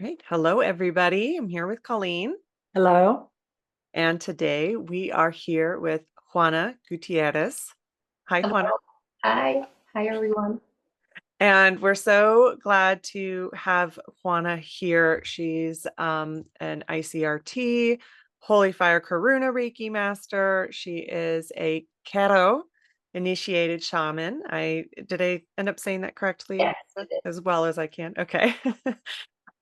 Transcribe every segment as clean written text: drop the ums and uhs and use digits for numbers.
Right. Hello, everybody. I'm here with Colleen. Hello. And today we are here with Juana Gutierrez. Hi, Hello. Juana. Hi. Hi, everyone. And we're so glad to have Juana here. She's an ICRT, Holy Fire Karuna Reiki Master. She is a kero initiated shaman. I end up saying that correctly Yes, you did. as well as I can. Okay.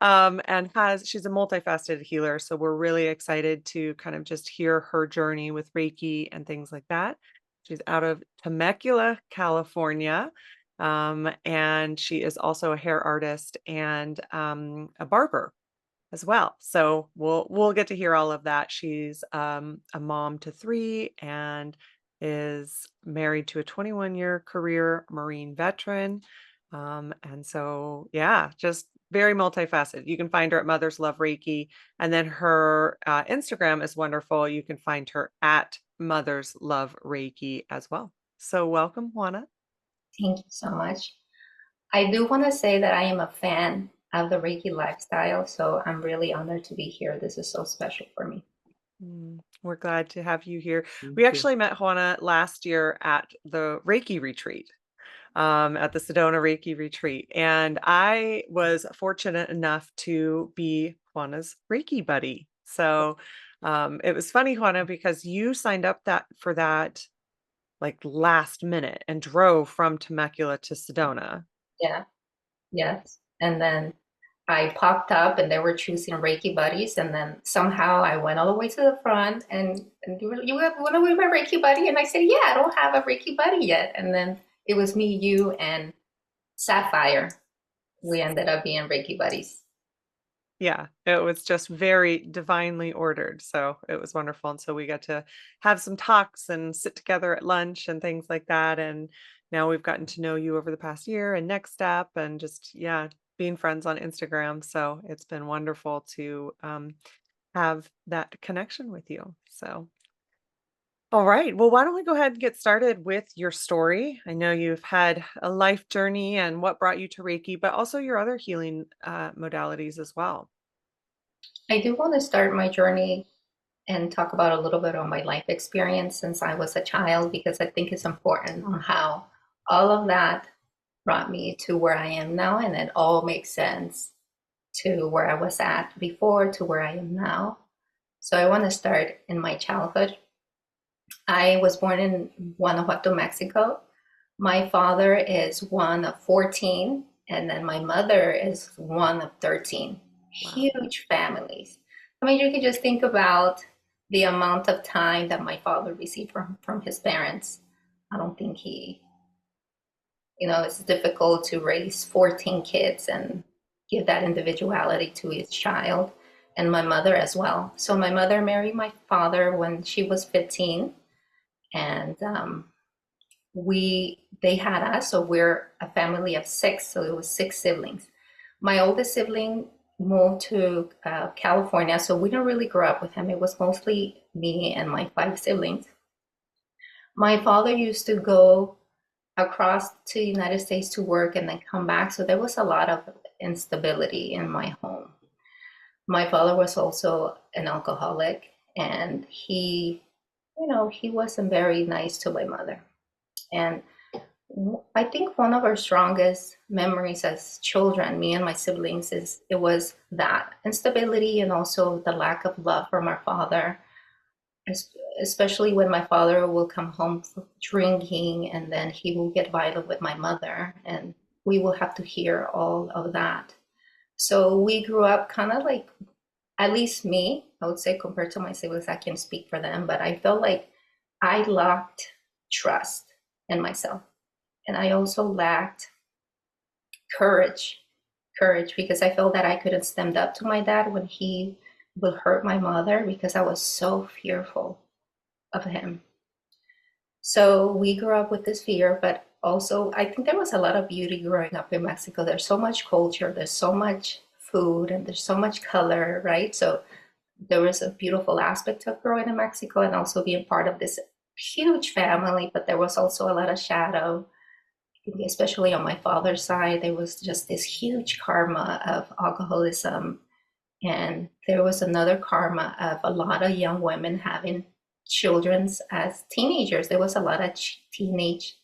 And she's a multifaceted healer. So we're really excited to kind of just hear her journey with Reiki and things like that. She's out of Temecula, California. And she is also a hair artist and a barber as well. So we'll get to hear all of that. She's a mom to three and is married to a 21-year career Marine veteran. And so, yeah, just very multifaceted. You can find her at Mothers Love Reiki. And then her Instagram is wonderful. You can find her at Mothers Love Reiki as well. So, welcome, Juana. Thank you so much. I do want to say that I am a fan of the Reiki lifestyle, so I'm really honored to be here. This is so special for me. We're glad to have you here. We Thank you. actually met Juana last year at the Reiki retreat, at the Sedona Reiki retreat. And I was fortunate enough to be Juana's Reiki buddy. So it was funny, Juana, because you signed up for that like last minute and drove from Temecula to Sedona. Yeah, yes. And then I popped up and they were choosing Reiki buddies. And then somehow I went all the way to the front and you want to be my Reiki buddy? And I said, yeah, I don't have a Reiki buddy yet. And then it was me, you, and Sapphire. We ended up being Reiki buddies. Yeah, it was just very divinely ordered. So it was wonderful. And so we got to have some talks and sit together at lunch and things like that. And now we've gotten to know you over the past year and next step and just, yeah, being friends on Instagram. So it's been wonderful to have that connection with you. So, all right. Well, why don't we go ahead and get started with your story? I know you've had a life journey and what brought you to Reiki, but also your other healing modalities as well. I do want to start my journey and talk about a little bit on my life experience since I was a child because I think it's important on how all of that brought me to where I am now, and it all makes sense to where I was at before to where I am now. So I want to start in my childhood. I was born in Guanajuato, Mexico. My father is one of 14, and then my mother is one of 13. Wow. Huge families. I mean, you can just think about the amount of time that my father received from his parents. I don't think it's difficult to raise 14 kids and give that individuality to each child, and my mother as well. So my mother married my father when she was 15, and they had us, so we're a family of six, so it was six siblings. My oldest sibling moved to California, so we didn't really grow up with him. It was mostly me and my five siblings. My father used to go across to the United States to work and then come back, so there was a lot of instability in my home. My father was also an alcoholic, and he wasn't very nice to my mother. And I think one of our strongest memories as children, me and my siblings, is it was that instability and also the lack of love from our father, especially when my father will come home drinking and then he will get violent with my mother, and we will have to hear all of that. So we grew up kind of like, at least me, I would say, compared to my siblings, I can speak for them, but I felt like I lacked trust in myself. And I also lacked courage, courage, because I felt that I couldn't stand up to my dad when he would hurt my mother because I was so fearful of him. So we grew up with this fear, but also I think there was a lot of beauty growing up in Mexico. There's so much culture, there's so much food, and there's so much color, right? So there was a beautiful aspect of growing in Mexico and also being part of this huge family, but there was also a lot of shadow, especially on my father's side. There was just this huge karma of alcoholism And there was another karma of a lot of young women having children as teenagers. There was a lot of teenage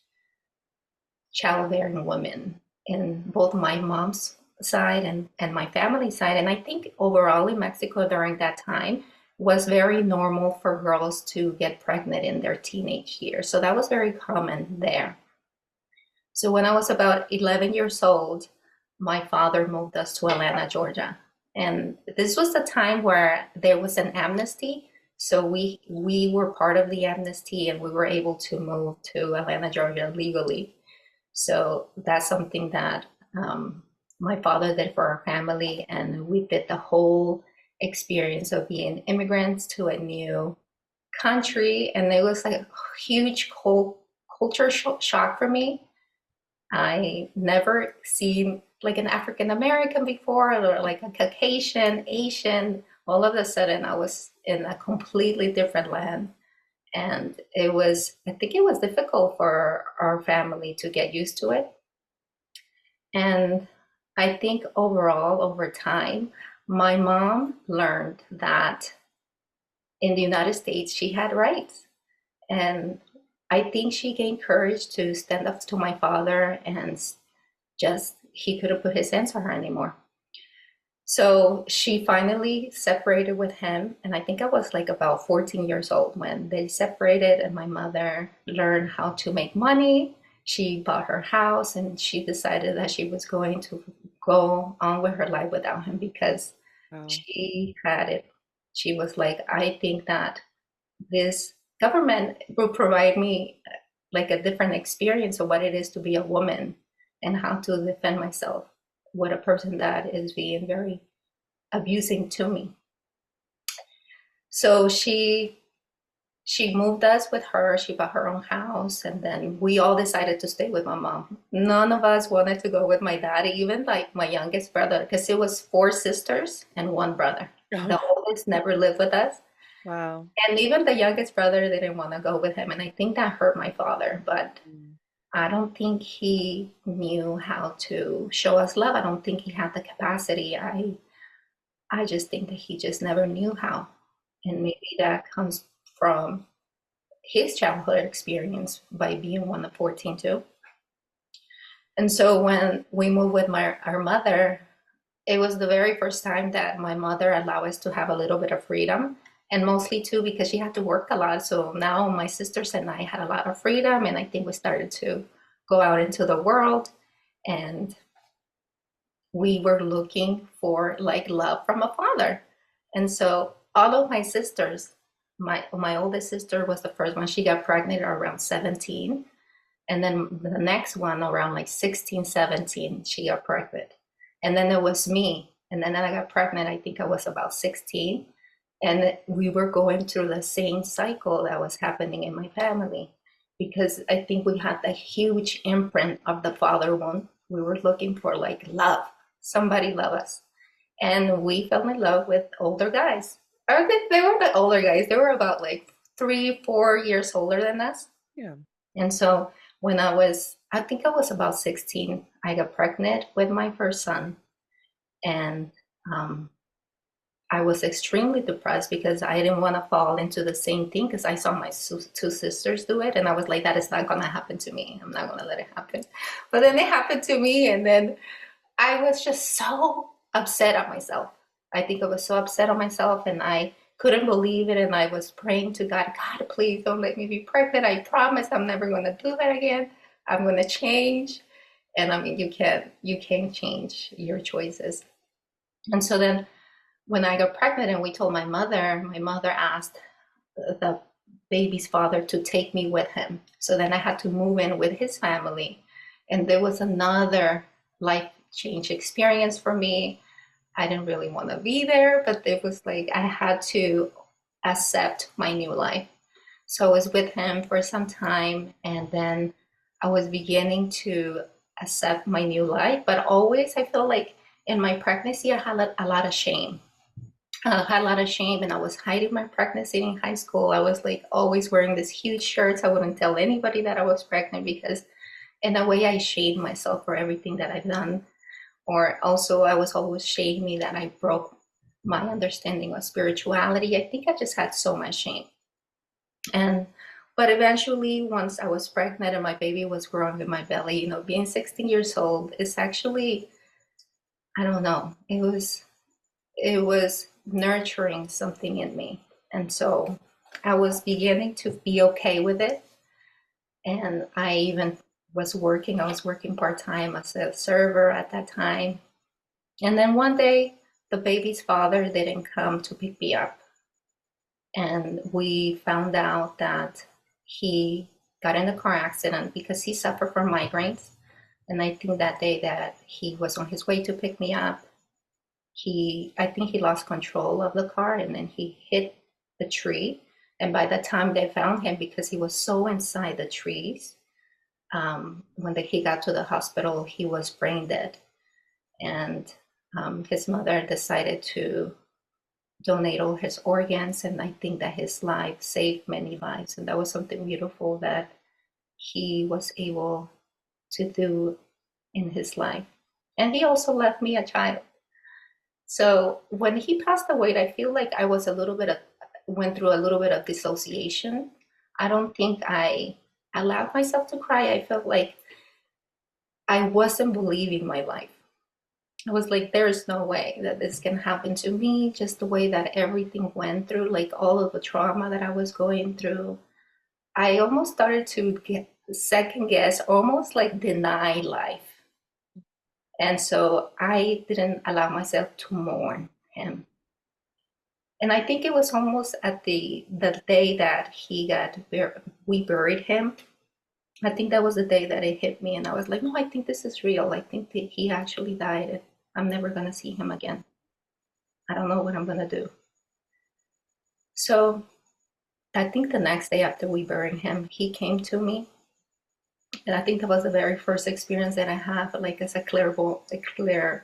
childbearing women in both my mom's side and my family side. And I think overall in Mexico during that time was very normal for girls to get pregnant in their teenage years. So that was very common there. So when I was about 11 years old, my father moved us to Atlanta, Georgia. And this was the time where there was an amnesty. So we were part of the amnesty and we were able to move to Atlanta, Georgia legally. So that's something that my father did for our family, and we did the whole experience of being immigrants to a new country, and it was like a huge culture shock for me. I never seen like an African American before, or like a Caucasian, Asian. All of a sudden, I was in a completely different land. And it was, I think it was difficult for our family to get used to it. And I think overall, over time, my mom learned that in the United States, she had rights. And I think she gained courage to stand up to my father, and just, he couldn't put his hands on her anymore. So she finally separated with him. And I think I was like about 14 years old when they separated, and my mother learned how to make money. She bought her house and she decided that she was going to go on with her life without him because Wow. she had it. She was like, I think that this government will provide me like a different experience of what it is to be a woman and how to defend myself with a person that is being very abusing to me. So she moved us with her. She bought her own house, and then we all decided to stay with my mom. None of us wanted to go with my dad, even like my youngest brother, because it was four sisters and one brother. The Oh, oldest never lived with us, wow. and even the youngest brother didn't want to go with him, and I think that hurt my father. But Mm. I don't think he knew how to show us love. I don't think he had the capacity. I just think that he just never knew how. And maybe that comes from his childhood experience by being one of 14 too. And so when we moved with our mother, it was the very first time that my mother allowed us to have a little bit of freedom. And mostly too because she had to work a lot. So now my sisters and I had a lot of freedom. And I think we started to go out into the world. And we were looking for like love from a father. And so all of my sisters, my oldest sister was the first one. She got pregnant around 17. And then the next one around like 16, 17, she got pregnant. And then there was me. And then I got pregnant, I think I was about 16. And we were going through the same cycle that was happening in my family because I think we had the huge imprint of the father wound. We were looking for like love, somebody love us. And we fell in love with older guys. Or they were the older guys. They were about like 3, 4 years older than us. Yeah. And so when I think I was about 16, I got pregnant with my first son. And um, I was extremely depressed because I didn't want to fall into the same thing because I saw my two sisters do it. And I was like, that is not going to happen to me. I'm not going to let it happen. But then it happened to me. And then I was just so upset at myself. I think I was so upset at myself and I couldn't believe it. And I was praying to God, God, please don't let me be pregnant. I promise I'm never going to do that again. I'm going to change. And I mean, you can't change your choices. And so then when I got pregnant and we told my mother asked the baby's father to take me with him. So then I had to move in with his family. And there was another life change experience for me. I didn't really want to be there, but it was like I had to accept my new life. So I was with him for some time, and then I was beginning to accept my new life. But always, I feel like in my pregnancy, I had a lot of shame. I had a lot of shame, and I was hiding my pregnancy in high school. I was like always wearing these huge shirts. I wouldn't tell anybody that I was pregnant because, in a way, I shamed myself for everything that I've done. Or also, I was always shaming that I broke my understanding of spirituality. I think I just had so much shame. And but eventually, once I was pregnant and my baby was growing in my belly, being 16 years old is actually, I don't know, it was nurturing something in me. And so I was beginning to be okay with it. And I even I was working part-time as a server at that time. And then one day, the baby's father didn't come to pick me up. And we found out that he got in a car accident because he suffered from migraines. And I think that day that he was on his way to pick me up, I think he lost control of the car and then he hit the tree. And by the time they found him, because he was so inside the trees, when he got to the hospital, he was brain dead. And his mother decided to donate all his organs, and I think that his life saved many lives, and that was something beautiful that he was able to do in his life. And he also left me a child. So when he passed away, I feel like I was went through a little bit of dissociation. I don't think I allowed myself to cry. I felt like I wasn't believing my life. I was like, there is no way that this can happen to me, just the way that everything went through, like all of the trauma that I was going through. I almost started to get second guess, almost like deny life. And so I didn't allow myself to mourn him. And I think it was almost at the day that we buried him. I think that was the day that it hit me, and I was like, no, I think this is real. I think that he actually died, and I'm never gonna see him again. I don't know what I'm gonna do. So I think the next day after we buried him, he came to me, and I think that was the very first experience that I have, like as a clear,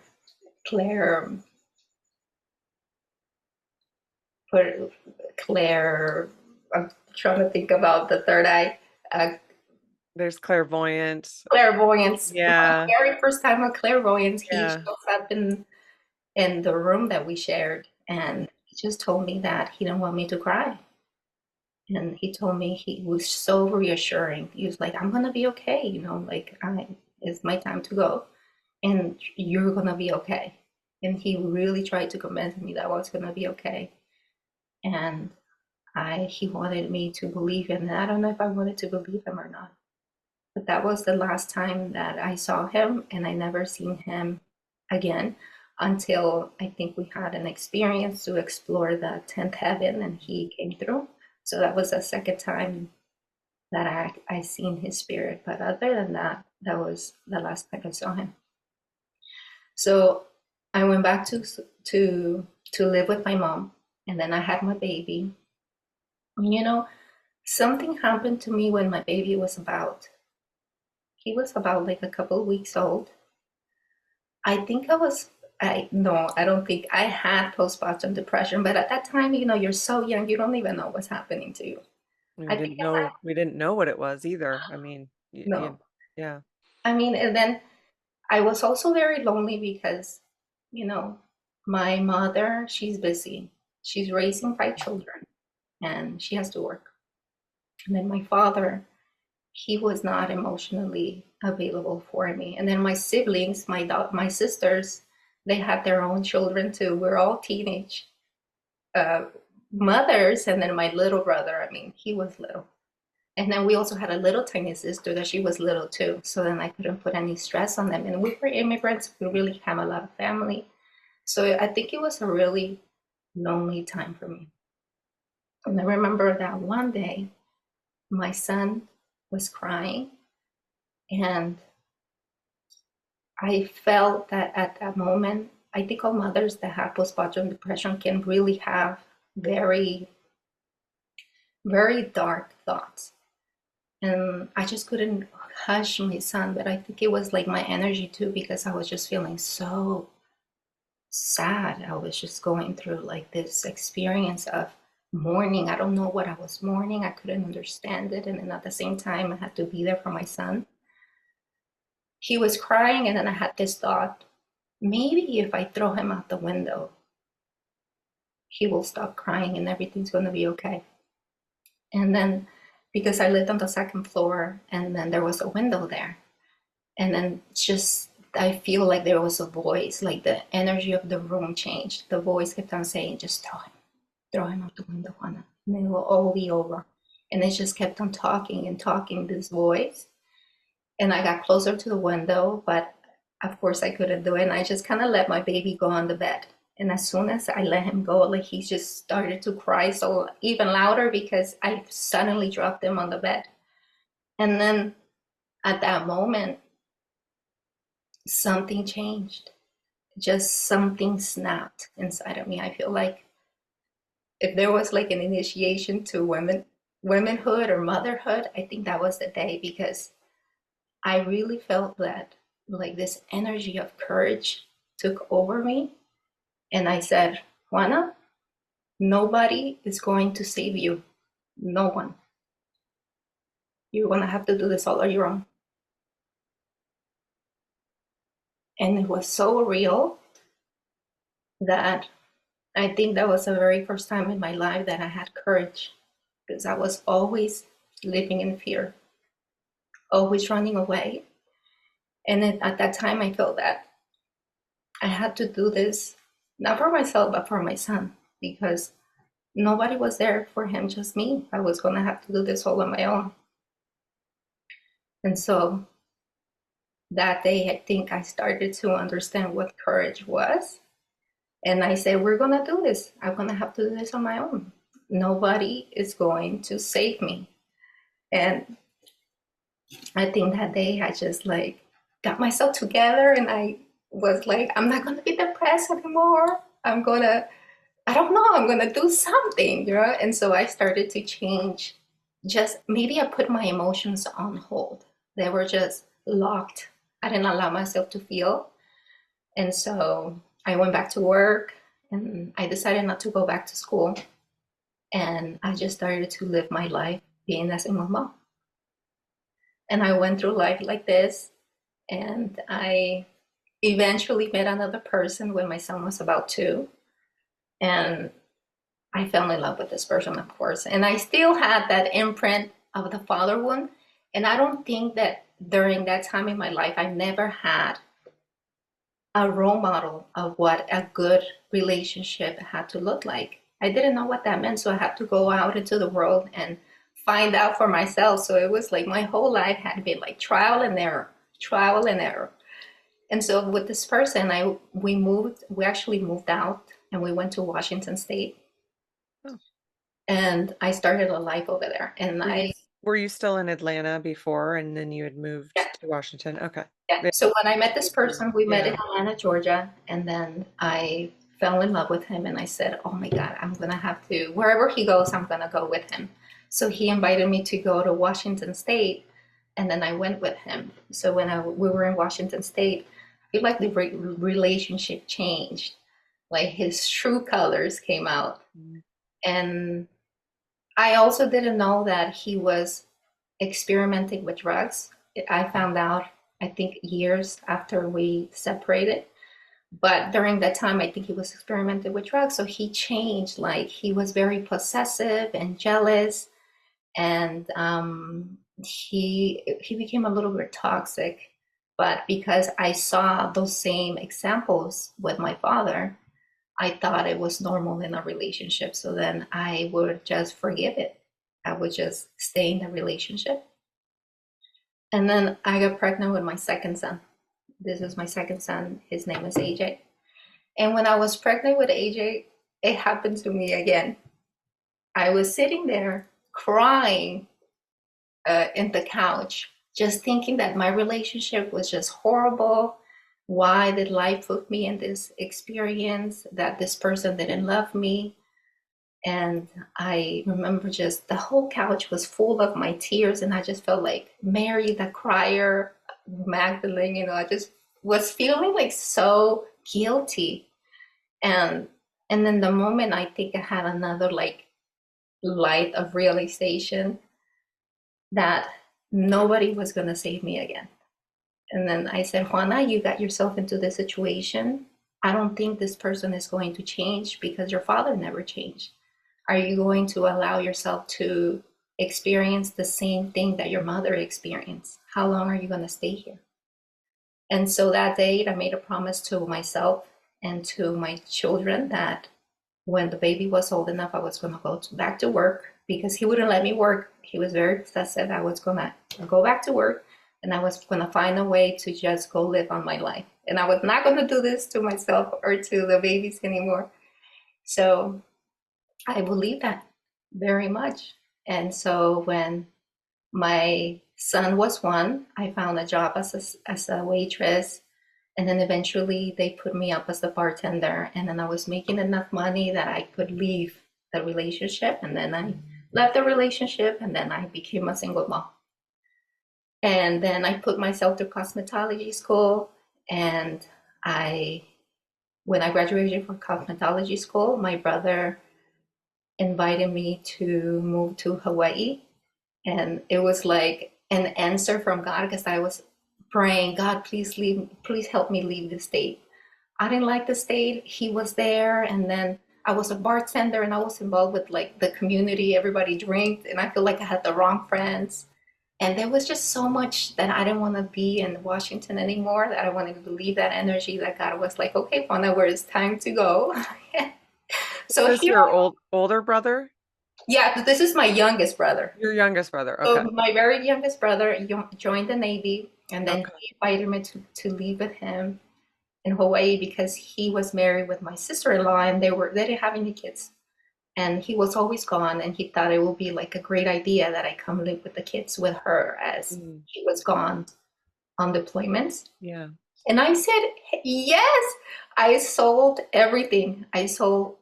clear. I'm trying to think about the third eye. Uh, There's clairvoyant. Clairvoyance. My Yeah, very first time of clairvoyance, he yeah. shows up in the room that we shared, and he just told me that he didn't want me to cry. And he told me, he was so reassuring. He was like, I'm gonna be okay, like it's my time to go and you're gonna be okay. And he really tried to convince me that I was gonna be okay. And he wanted me to believe him. And I don't know if I wanted to believe him or not. But that was the last time that I saw him, and I never seen him again until I think we had an experience to explore the 10th heaven and he came through. So that was the second time that I seen his spirit. But other than that, that was the last time I saw him. So I went back to live with my mom, and then I had my baby. And, something happened to me when my baby was he was about like a couple of weeks old. I think I no, I don't think I had postpartum depression, but at that time, you're so young, you don't even know what's happening to you. We I think didn't know we didn't know what it was either. I mean, no. yeah. I mean, and then I was also very lonely because, you know, my mother, she's busy. She's raising five children and she has to work. And then my father, he was not emotionally available for me. And then my siblings, my sisters, they had their own children too. We're all teenage uh, mothers. And then my little brother, I mean, he was little. And then we also had a little tiny sister that she was little too. So then I couldn't put any stress on them. And we were immigrants. We really have a lot of family. So I think it was a really lonely time for me. And I remember that one day my son was crying, and I felt that at that moment, I think all mothers that have postpartum depression can really have very, very dark thoughts. And I just couldn't hush my son, but I think it was like my energy too, because I was just feeling so sad. I was just going through like this experience of mourning. I don't know what I was mourning. I couldn't understand it. And then at the same time, I had to be there for my son. He was crying, and then I had this thought, maybe if I throw him out the window, he will stop crying and everything's going to be okay. And then, because I lived on the second floor, and then there was a window there, and then just I feel like there was a voice, like the energy of the room changed. The voice kept on saying, just throw him out the window, Juana, and it will all be over. And it just kept on talking and talking, this voice. And I got closer to the window, but of course I couldn't do it. And I just kind of let my baby go on the bed. And as soon as I let him go, like he just started to cry so even louder because I suddenly dropped him on the bed. And then at that moment, something changed. Just something snapped inside of me. I feel like if there was like an initiation to womanhood or motherhood, I think that was the day, because I really felt that like this energy of courage took over me. And I said, Juana, nobody is going to save you. No one. You're going to have to do this all on your own. And it was so real that I think that was the very first time in my life that I had courage, because I was always living in fear, always running away. And at that time, I felt that I had to do this, not for myself, but for my son, because nobody was there for him, just me. I was going to have to do this all on my own. And so that day, I think I started to understand what courage was. And I said, we're going to do this. I'm going to have to do this on my own. Nobody is going to save me. And I think that day I just like got myself together, and I was like, I'm not going to be depressed anymore. I don't know, I'm going to do something, you know? And so I started to change. Just maybe I put my emotions on hold. They were just locked. I didn't allow myself to feel. And so I went back to work, and I decided not to go back to school. And I just started to live my life being a single mom. And I went through life like this. And I eventually met another person when my son was about 2. And I fell in love with this person, of course. And I still had that imprint of the father wound. And I don't think that during that time in my life, I never had a role model of what a good relationship had to look like. I didn't know what that meant. So I had to go out into the world and find out for myself. So it was like my whole life had been like trial and error, trial and error. And so with this person, we actually moved out, and we went to Washington State. Oh. And I started a life over there. And Were you still in Atlanta before, and then you had yeah, moved to Washington? Okay. yeah. Yeah. So when I met this person, we met in Yeah. Atlanta, Georgia, and then I fell in love with him, and I said, oh my God, I'm gonna have to, wherever he goes, I'm gonna go with him. So he invited me to go to Washington State, and then I went with him. So when we were in Washington State, I feel like the relationship changed. Like his true colors came out. Mm. And I also didn't know that he was experimenting with drugs. I found out, I think, years after we separated. But during that time, I think he was experimenting with drugs. So he changed. Like he was very possessive and jealous, and he became a little bit toxic. But because I saw those same examples with my father, I thought it was normal in a relationship. So then I would just forgive it. I would just stay in the relationship. And then I got pregnant with my second son. This is my second son. His name is AJ. And when I was pregnant with AJ, it happened to me again. I was sitting there crying in the couch, just thinking that my relationship was just horrible. Why did life put me in this experience, that this person didn't love me? And I remember just the whole couch was full of my tears, and I just felt like Mary the crier, Magdalene, I just was feeling like so guilty. And and then the moment I think I had another like light of realization that nobody was gonna save me again. And then I said, Juana, you got yourself into this situation. I don't think this person is going to change because your father never changed. Are you going to allow yourself to experience the same thing that your mother experienced? How long are you going to stay here? And so that day, I made a promise to myself and to my children that when the baby was old enough, I was going to go back to work because he wouldn't let me work. He was very possessive. I was going to go back to work and I was going to find a way to just go live on my life. And I was not going to do this to myself or to the babies anymore. So I believe that very much. And so when my son was one, I found a job as a waitress. And then eventually they put me up as the bartender. And then I was making enough money that I could leave the relationship. And then I left the relationship and then I became a single mom. And then I put myself through cosmetology school. And when I graduated from cosmetology school, my brother invited me to move to Hawaii. And it was like an answer from God because I was praying, God, please help me leave the state. I didn't like the state. He was there. And then I was a bartender and I was involved with like the community. Everybody drank. And I feel like I had the wrong friends. And there was just so much that I didn't want to be in Washington anymore, that I wanted to leave that energy, that God was like, okay, Juana, where it's time to go. Is So this here, your older brother? yeah, this is my youngest brother. Your youngest brother. So Okay. my very youngest brother joined the Navy, and then Okay. he invited me to live with him in Hawaii because he was married with my sister-in-law, and they didn't have any kids, and he was always gone, and he thought it would be like a great idea that I come live with the kids with her as Mm, he was gone on deployments. yeah. And I said, yes. I sold everything. I sold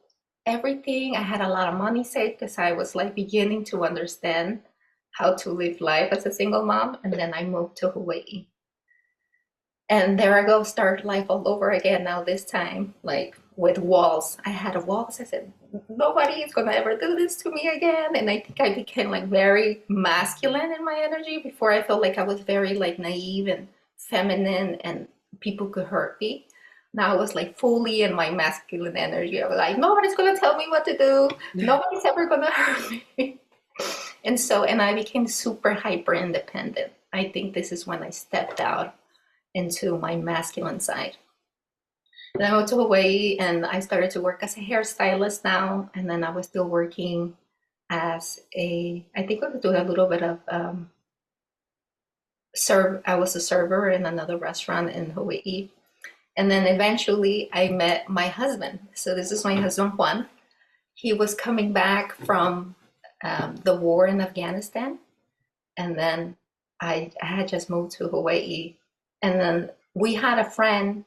everything. I had a lot of money saved because I was like beginning to understand how to live life as a single mom. And then I moved to Hawaii. And there I go, start life all over again. Now, this time, like with walls. I had walls. I said, nobody is going to ever do this to me again. And I think I became like very masculine in my energy. Before, I felt like I was very like naive and feminine and people could hurt me. Now I was like fully in my masculine energy. I was like, nobody's going to tell me what to do. Nobody's ever going to hurt me. And I became super hyper independent. I think this is when I stepped out into my masculine side. Then I went to Hawaii and I started to work as a hairstylist now. And then I was still working I think I was doing a little bit of I was a server in another restaurant in Hawaii. And then eventually I met my husband. So this is my husband, Juan. He was coming back from the war in Afghanistan. And then I had just moved to Hawaii. And then we had a friend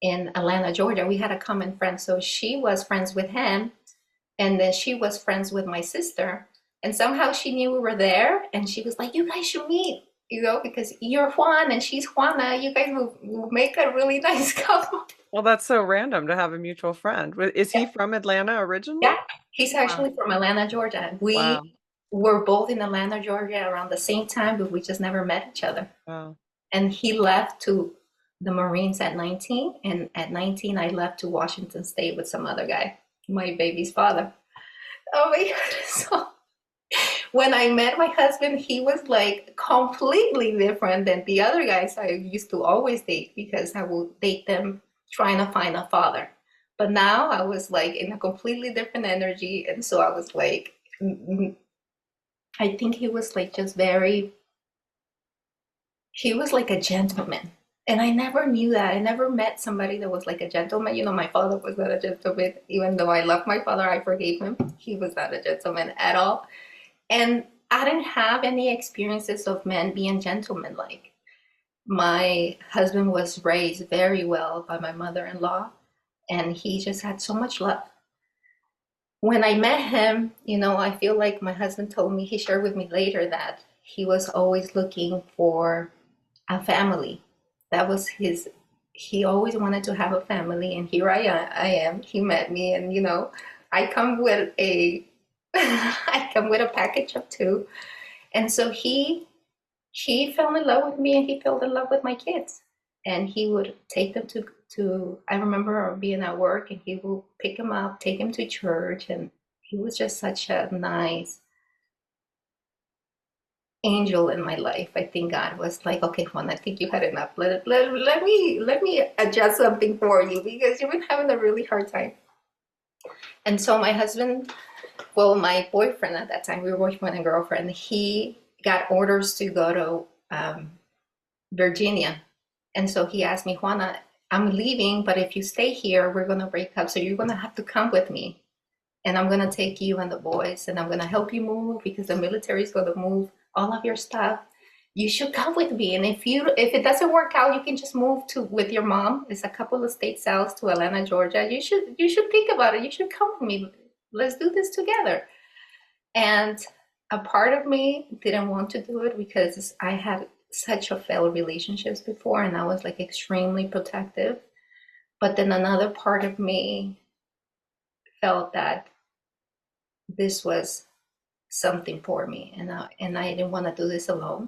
in Atlanta, Georgia. We had a common friend. So she was friends with him. And then she was friends with my sister. And somehow she knew we were there. And she was like, you guys should meet, because you're Juan and she's Juana. You guys will make a really nice couple. Well, that's so random to have a mutual friend. Is he from Atlanta originally? Yeah, he's Wow. actually from Atlanta, Georgia. We Wow. were both in Atlanta, Georgia around the same time, but we just never met each other. Wow. And he left to the Marines at 19. And at 19, I left to Washington State with some other guy, my baby's father. Oh my God. So when I met my husband, he was like completely different than the other guys I used to always date because I would date them trying to find a father. But now I was like in a completely different energy. And so I was like, I think he was like he was like a gentleman. And I never knew that. I never met somebody that was like a gentleman. My father was not a gentleman. Even though I love my father, I forgave him. He was not a gentleman at all. And I didn't have any experiences of men being gentlemen like. My husband was raised very well by my mother-in-law, and he just had so much love. When I met him, I feel like my husband told me, he shared with me later that he was always looking for a family. That was he always wanted to have a family, and here I am. He met me, and I come with a I come with a package of two. And so he fell in love with me and he fell in love with my kids. And he would take them I remember being at work and he will pick him up, take him to church, and he was just such a nice angel in my life. I think God was like, okay, Juan, I think you had enough. Let me adjust something for you because you've been having a really hard time. And so my husband, well, my boyfriend at that time, we were boyfriend and girlfriend, he got orders to go to Virginia. And so he asked me, Juana, I'm leaving, but if you stay here, we're going to break up. So you're going to have to come with me. And I'm going to take you and the boys, and I'm going to help you move because the military is going to move all of your stuff. You should come with me. And if it doesn't work out, you can just move to with your mom. It's a couple of states south to Atlanta, Georgia. You should think about it. You should come with me. Let's do this together. And a part of me didn't want to do it because I had such a failed relationships before, and I was like extremely protective. But then another part of me felt that this was something for me, and I didn't want to do this alone.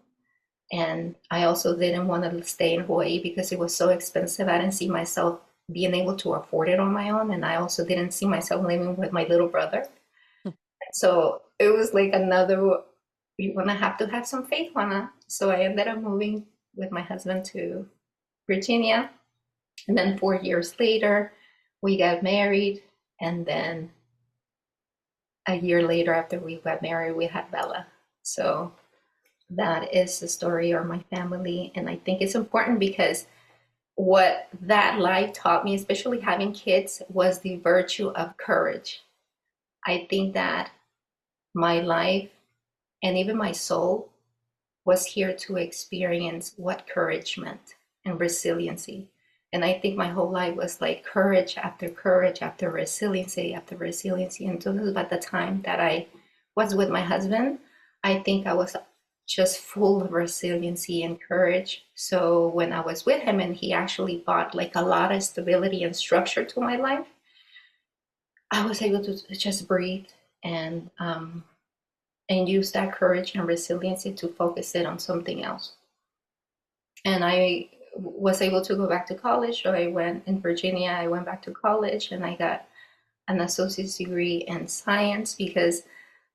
And I also didn't want to stay in Hawaii because it was so expensive. I didn't see myself being able to afford it on my own, and I also didn't see myself living with my little brother. So it was like another, you're gonna have to have some faith, Juana. So I ended up moving with my husband to Virginia, and then 4 years later, we got married, and then a year later after we got married, we had Bella. So that is the story of my family. And I think it's important because what that life taught me, especially having kids, was the virtue of courage. I think that my life and even my soul was here to experience what courage meant and resiliency. And I think my whole life was like courage after resiliency after resiliency. And so at the time that I was with my husband, I think I was just full of resiliency and courage. So when I was with him and he actually brought like a lot of stability and structure to my life, I was able to just breathe and use that courage and resiliency to focus it on something else. And I was able to go back to college. So I went in Virginia, I went back to college and I got an associate's degree in science because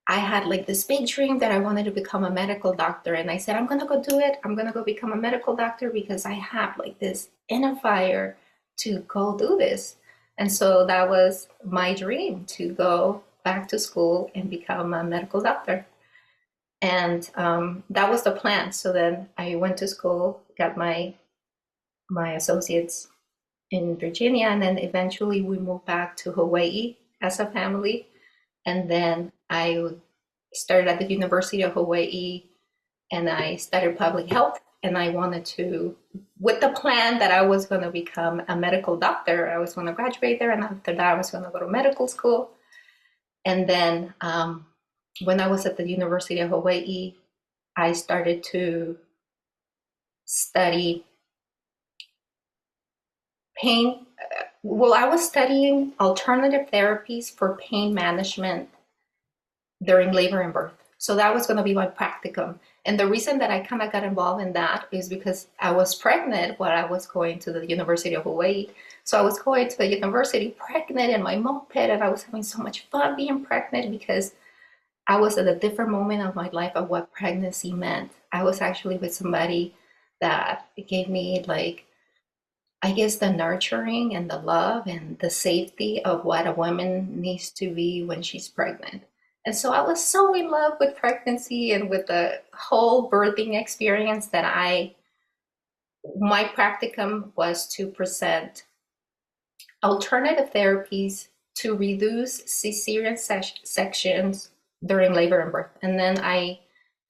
I had like this big dream that I wanted to become a medical doctor. And I said, I'm going to go do it. I'm going to go become a medical doctor because I have like this inner fire to go do this. And so that was my dream, to go back to school and become a medical doctor. And that was the plan. So then I went to school, got my associates in Virginia, and then eventually we moved back to Hawaii as a family. And then I started at the University of Hawaii and I studied public health. And I wanted to, with the plan that I was going to become a medical doctor, I was going to graduate there. And after that, I was going to go to medical school. And then when I was at the University of Hawaii, I started to study pain. Well, I was studying alternative therapies for pain management during labor and birth. So that was going to be my practicum. And the reason that I kind of got involved in that is because I was pregnant while I was going to the University of Hawaii. So I was going to the university pregnant in my moped, and I was having so much fun being pregnant because I was at a different moment of my life of what pregnancy meant. I was actually with somebody that gave me like, I guess, the nurturing and the love and the safety of what a woman needs to be when she's pregnant. And so I was so in love with pregnancy and with the whole birthing experience that my practicum was to present alternative therapies to reduce cesarean sections during labor and birth. And then I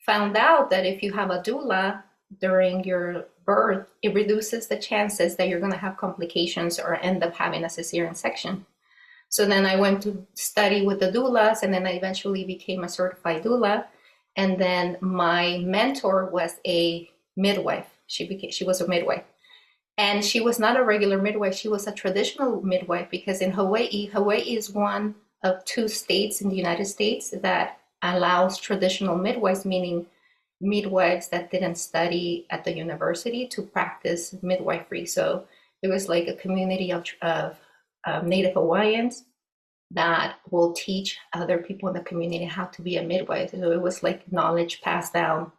found out that if you have a doula during your birth, it reduces the chances that you're going to have complications or end up having a cesarean section. So then I went to study with the doulas, and then I eventually became a certified doula. And then my mentor was a midwife. She was a midwife. And she was not a regular midwife. She was a traditional midwife because in Hawaii is one of 2 states in the United States that allows traditional midwives, meaning midwives that didn't study at the university, to practice midwifery. So It was like a community of Native Hawaiians that will teach other people in the community how to be a midwife. So it was like knowledge passed down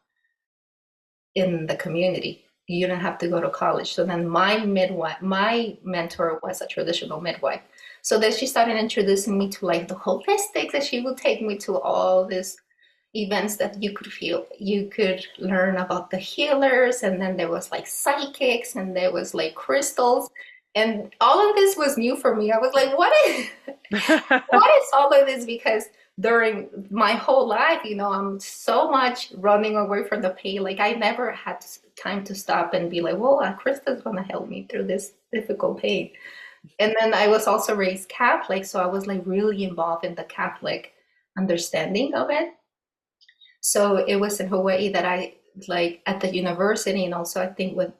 in the community. You didn't have to go to college. So then my mentor was a traditional midwife. So then she started introducing me to like the holistics, and she would take me to all these events that you could learn about the healers, and then there was like psychics, and there was like crystals, and all of this was new for me. I was like, what is all of this? Because during my whole life, I'm so much running away from the pain. Like I never had time to stop and be like, well, Krista's going to help me through this difficult pain. And then I was also raised Catholic, so I was like really involved in the Catholic understanding of it. So it was in Hawaii that I like at the university, and also I think with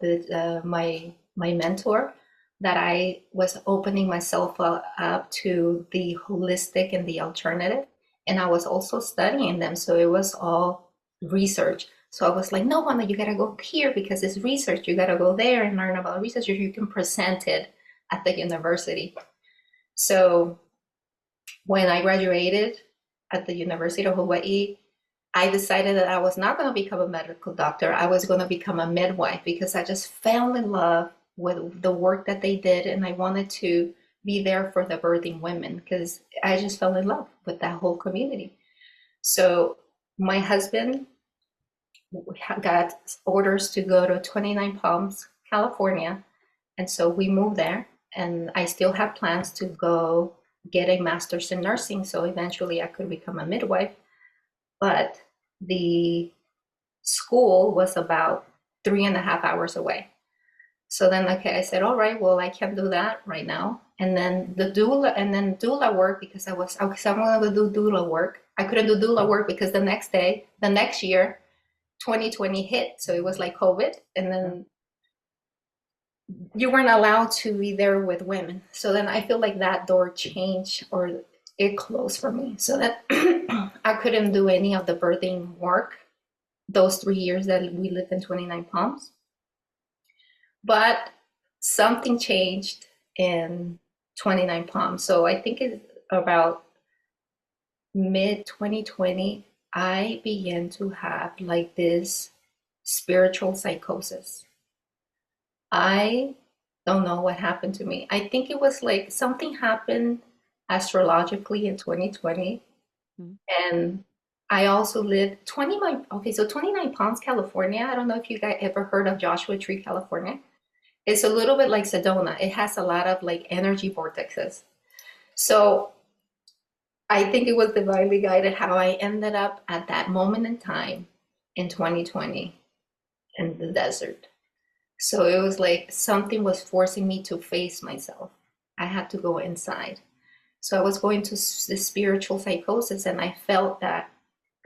my mentor, that I was opening myself up to the holistic and the alternative, and I was also studying them. So it was all research. So I was like, no, Juana, you gotta go here because it's research. You gotta go there and learn about research. You can present it at the university. So when I graduated at the University of Hawaii, I decided that I was not going to become a medical doctor. I was going to become a midwife because I just fell in love with the work that they did, and I wanted to be there for the birthing women because I just fell in love with that whole community. So my husband got orders to go to 29 Palms, California, and so we moved there, and I still have plans to go get a master's in nursing, so eventually I could become a midwife. But the school was about 3.5 hours away. So then, okay, I said, all right, well, I can't do that right now. And then doula work, because I'm going to do doula work. I couldn't do doula work because the next year, 2020 hit. So it was like COVID. And then you weren't allowed to be there with women. So then I feel like that door changed, or it closed for me. So that I couldn't do any of the birthing work those 3 years that we lived in 29 Palms. But something changed in 29 Palms. So I think it's about mid 2020, I began to have like this spiritual psychosis. I don't know what happened to me. I think it was like something happened astrologically in 2020. Mhm. And I also lived 29 Palms, California. I don't know if you guys ever heard of Joshua Tree, California. It's a little bit like Sedona. It has a lot of like energy vortexes. So I think it was divinely guided how I ended up at that moment in time in 2020 in the desert. So it was like something was forcing me to face myself. I had to go inside. So I was going to this spiritual psychosis, and I felt that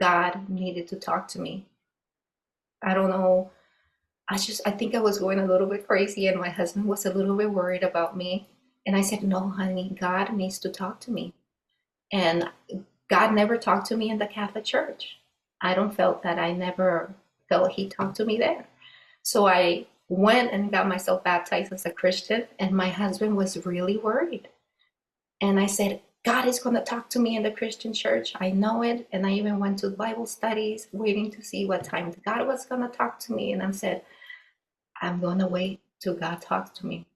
God needed to talk to me. I don't know. I think I was going a little bit crazy, and my husband was a little bit worried about me. And I said, no, honey, God needs to talk to me. And God never talked to me in the Catholic Church. I don't felt that I never felt he talked to me there. So I went and got myself baptized as a Christian, and my husband was really worried. And I said, God is going to talk to me in the Christian church. I know it. And I even went to Bible studies, waiting to see what time God was going to talk to me. And I said, I'm going to wait till God talks to me.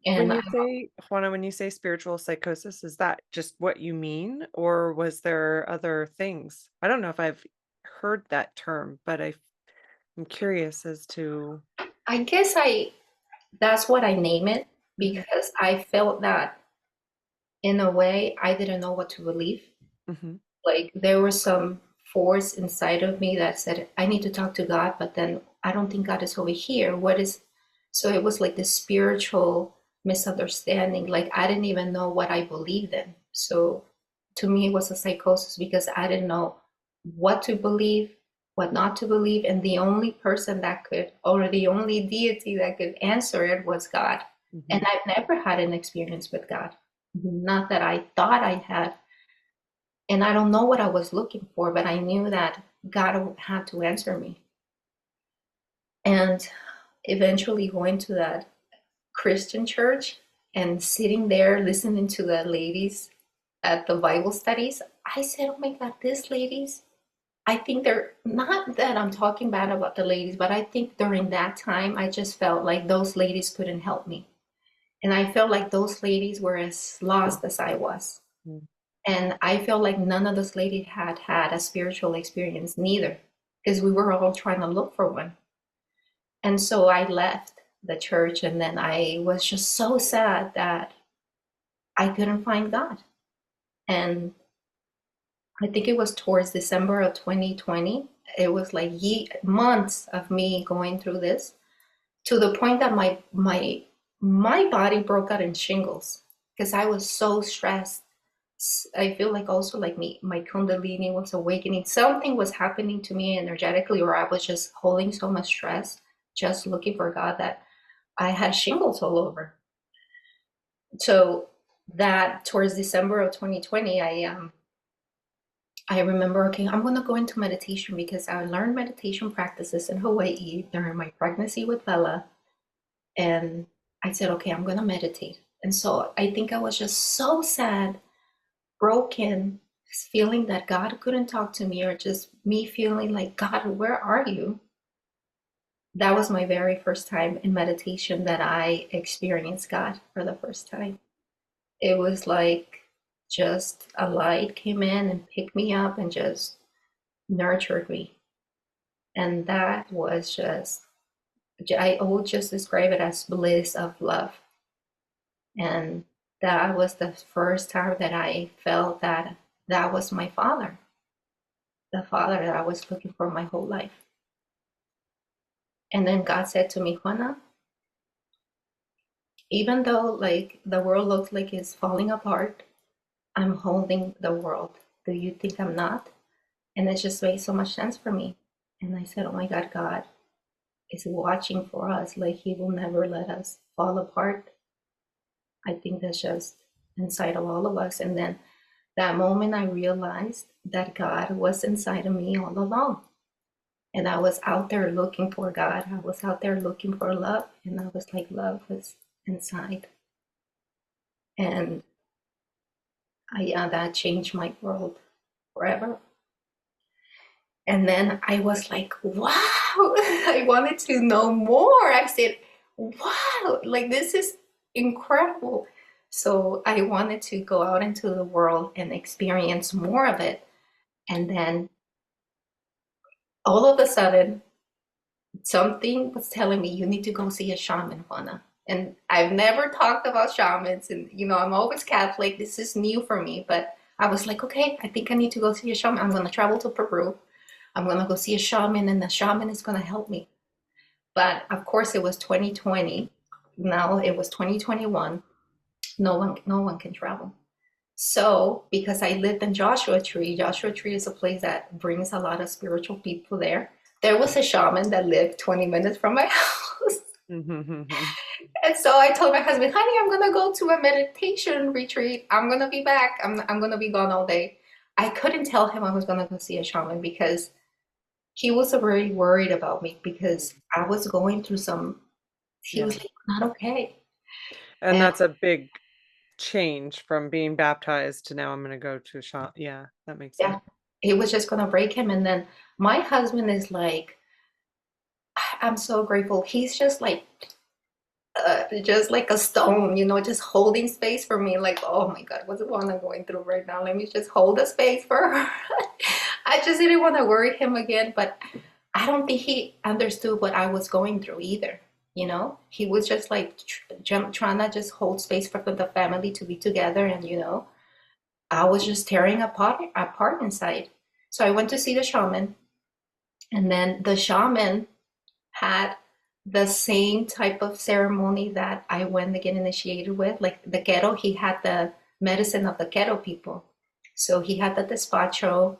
When And you say, Juana, when you say spiritual psychosis, is that just what you mean, or was there other things? I don't know if I've heard that term, but I'm curious as to. I guess that's what I name it, Mhm, because I felt that in a way I didn't know what to believe. mhm, Like there was some force inside of me that said, I need to talk to God, but then I don't think God is over here. So it was like this spiritual misunderstanding. Like I didn't even know what I believed in. So to me, it was a psychosis because I didn't know what to believe, what not to believe. And the only person that could, or the only deity that could answer it was God. And mhm. I've never had an experience with God. Not that I thought I had, and I don't know what I was looking for, but I knew that God had to answer me. And eventually going to that Christian church and sitting there listening to the ladies at the Bible studies, I said, oh my God, these ladies, I think they're not that I'm talking bad about the ladies, but I think during that time, I just felt like those ladies couldn't help me. And I felt like those ladies were as lost as I was. Mm. And I felt like none of those ladies had had a spiritual experience, neither, because we were all trying to look for one. And so I left the church, and then I was just so sad that I couldn't find God. And I think it was towards December of 2020. It was like months of me going through this to the point that my body broke out in shingles because I was so stressed. I feel like also like me, my kundalini was awakening. Something was happening to me energetically, or I was just holding so much stress, just looking for God, that I had shingles all over. So that towards December of 2020, I remember, okay, I'm gonna go into meditation because I learned meditation practices in Hawaii during my pregnancy with Bella. And I said, okay, I'm gonna meditate. And so I think I was just so sad, broken, feeling that God couldn't talk to me, or just me feeling like, God, where are you? That was my very first time in meditation that I experienced God for the first time. It was like just a light came in and picked me up and just nurtured me. And that was just, I would just describe it as bliss of love. And that was the first time that I felt that that was my father, the father that I was looking for my whole life. And then God said to me, Juana, even though like the world looks like it's falling apart, I'm holding the world. Do you think I'm not? And it just made so much sense for me. And I said, oh my God, God is watching for us. Like he will never let us fall apart. I think that's just inside of all of us. And then that moment I realized that God was inside of me all along. And I was out there looking for God. I was out there looking for love. And I was like, love was inside. And that changed my world forever. And then I was like, wow, I wanted to know more. I said, wow, like this is incredible. So I wanted to go out into the world and experience more of it. And then all of a sudden, something was telling me, you need to go see a shaman, Juana. And I've never talked about shamans, and I'm always Catholic. This is new for me, but I was like, okay, I think I need to go see a shaman. I'm going to travel to Peru. I'm going to go see a shaman, and the shaman is going to help me. But of course, it was 2020. Now it was 2021. No one can travel. So, because I lived in Joshua Tree, Joshua Tree is a place that brings a lot of spiritual people there. There was a shaman that lived 20 minutes from my house. Mhm. And so I told my husband, honey, I'm going to go to a meditation retreat. I'm going to be back. I'm going to be gone all day. I couldn't tell him I was going to go see a shaman because he was very worried about me because I was going through he Yeah. was like, not okay. And And that's a big change from being baptized to now I'm gonna go to a shop. Yeah, that makes sense. yeah, it was just going to break him. And then my husband is like, I'm so grateful. He's just like a stone, just holding space for me. Like, oh my God, what's Juana going through right now? Let me just hold the space for her. I just didn't want to worry him again, but I don't think he understood what I was going through either. He was just like trying to just hold space for the family to be together, and I was just tearing apart inside. So I went to see the shaman, and then the shaman had the same type of ceremony that I went to get initiated with, like the kero. He had the medicine of the kero people. So he had the despacho,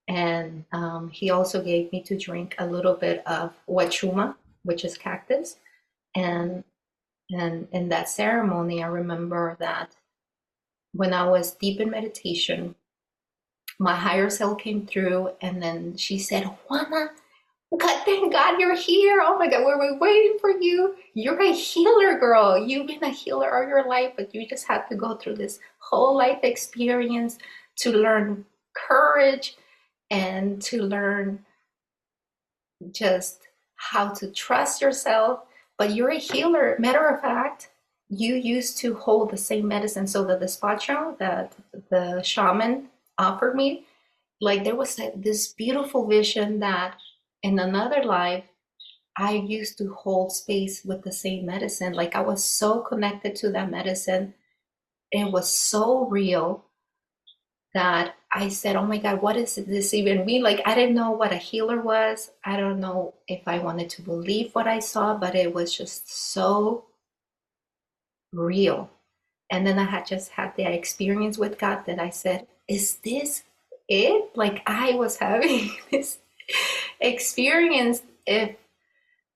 and he also gave me to drink a little bit of wachuma, which is cactus. And in that ceremony, I remember that when I was deep in meditation, my higher self came through, and then she said, Juana, God, thank God you're here. Oh my God, we were waiting for you. You're a healer, girl. You've been a healer all your life, but you just had to go through this whole life experience to learn courage and to learn just how to trust yourself. But you're a healer. Matter of fact, you used to hold the same medicine. So the despacho that the shaman offered me, like there was this beautiful vision that in another life, I used to hold space with the same medicine. Like I was so connected to that medicine. It was so real that I said, oh my God, what does this even mean? Like, I didn't know what a healer was. I don't know if I wanted to believe what I saw, but it was just so real. And then I had just had the experience with God that I said, is this it? Like, I was having this experience if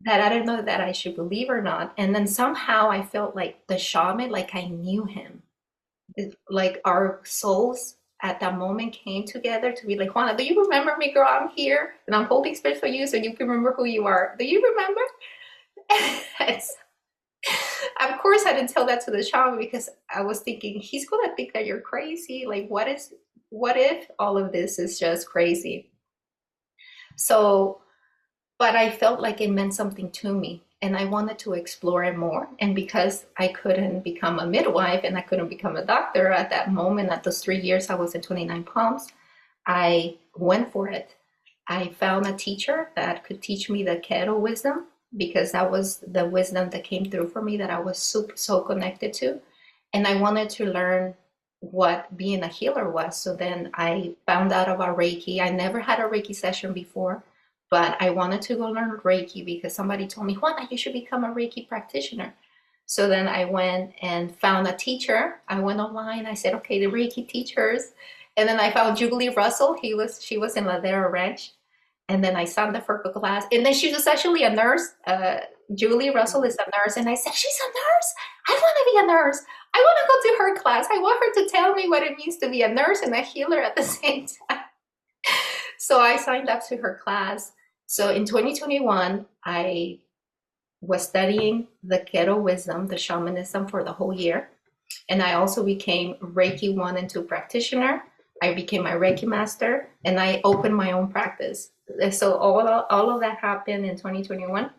that I don't know that I should believe or not. And then somehow I felt like the shaman, like I knew him. Like our souls at that moment came together to be like, Juana, do you remember me, girl? I'm here and I'm holding space for you so you can remember who you are. Do you remember? Of course, I didn't tell that to the shaman because I was thinking he's gonna think that you're crazy. Like, what if all of this is just crazy? So but I felt like it meant something to me and I wanted to explore it more. And because I couldn't become a midwife and I couldn't become a doctor at that moment, at those 3 years I was in 29 Palms, I went for it. I found a teacher that could teach me the kero wisdom because that was the wisdom that came through for me that I was so connected to. And I wanted to learn what being a healer was. So then I found out about Reiki. I never had a Reiki session before, but I wanted to go learn Reiki because somebody told me, Juana, you should become a Reiki practitioner. So then I went and found a teacher. I went online. I said, okay, the Reiki teachers. And then I found Jubilee Russell. She was in Ladera Ranch. And then I signed up for a class. And then she was actually a nurse. Julie Russell is a nurse. And I said, she's a nurse. I want to be a nurse. I want to go to her class. I want her to tell me what it means to be a nurse and a healer at the same time. So I signed up to her class. So in 2021, I was studying the Kero wisdom, the shamanism for the whole year. And I also became Reiki 1 and 2 practitioner. I became my Reiki master and I opened my own practice. So all of that happened in 2021.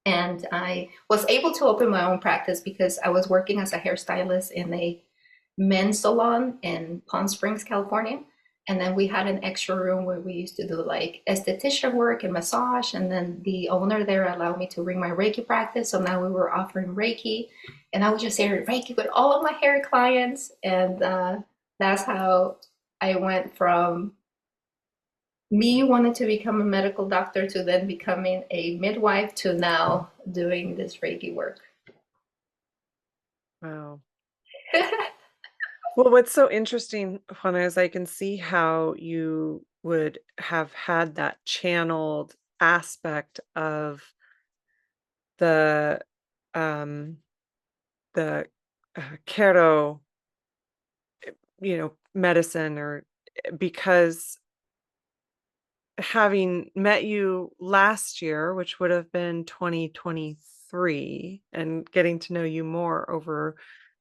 And I was able to open my own practice because I was working as a hairstylist in a men's salon in Palm Springs, California. And then we had an extra room where we used to do like esthetician work and massage. And then the owner there allowed me to bring my Reiki practice. So now we were offering Reiki. And I would just say Reiki with all of my hair clients. And that's how I went from me wanting to become a medical doctor to then becoming a midwife to now doing this Reiki work. Wow. Well, what's so interesting, Juana, is I can see how you would have had that channeled aspect of the um the kero, medicine or because having met you last year, which would have been 2023, and getting to know you more over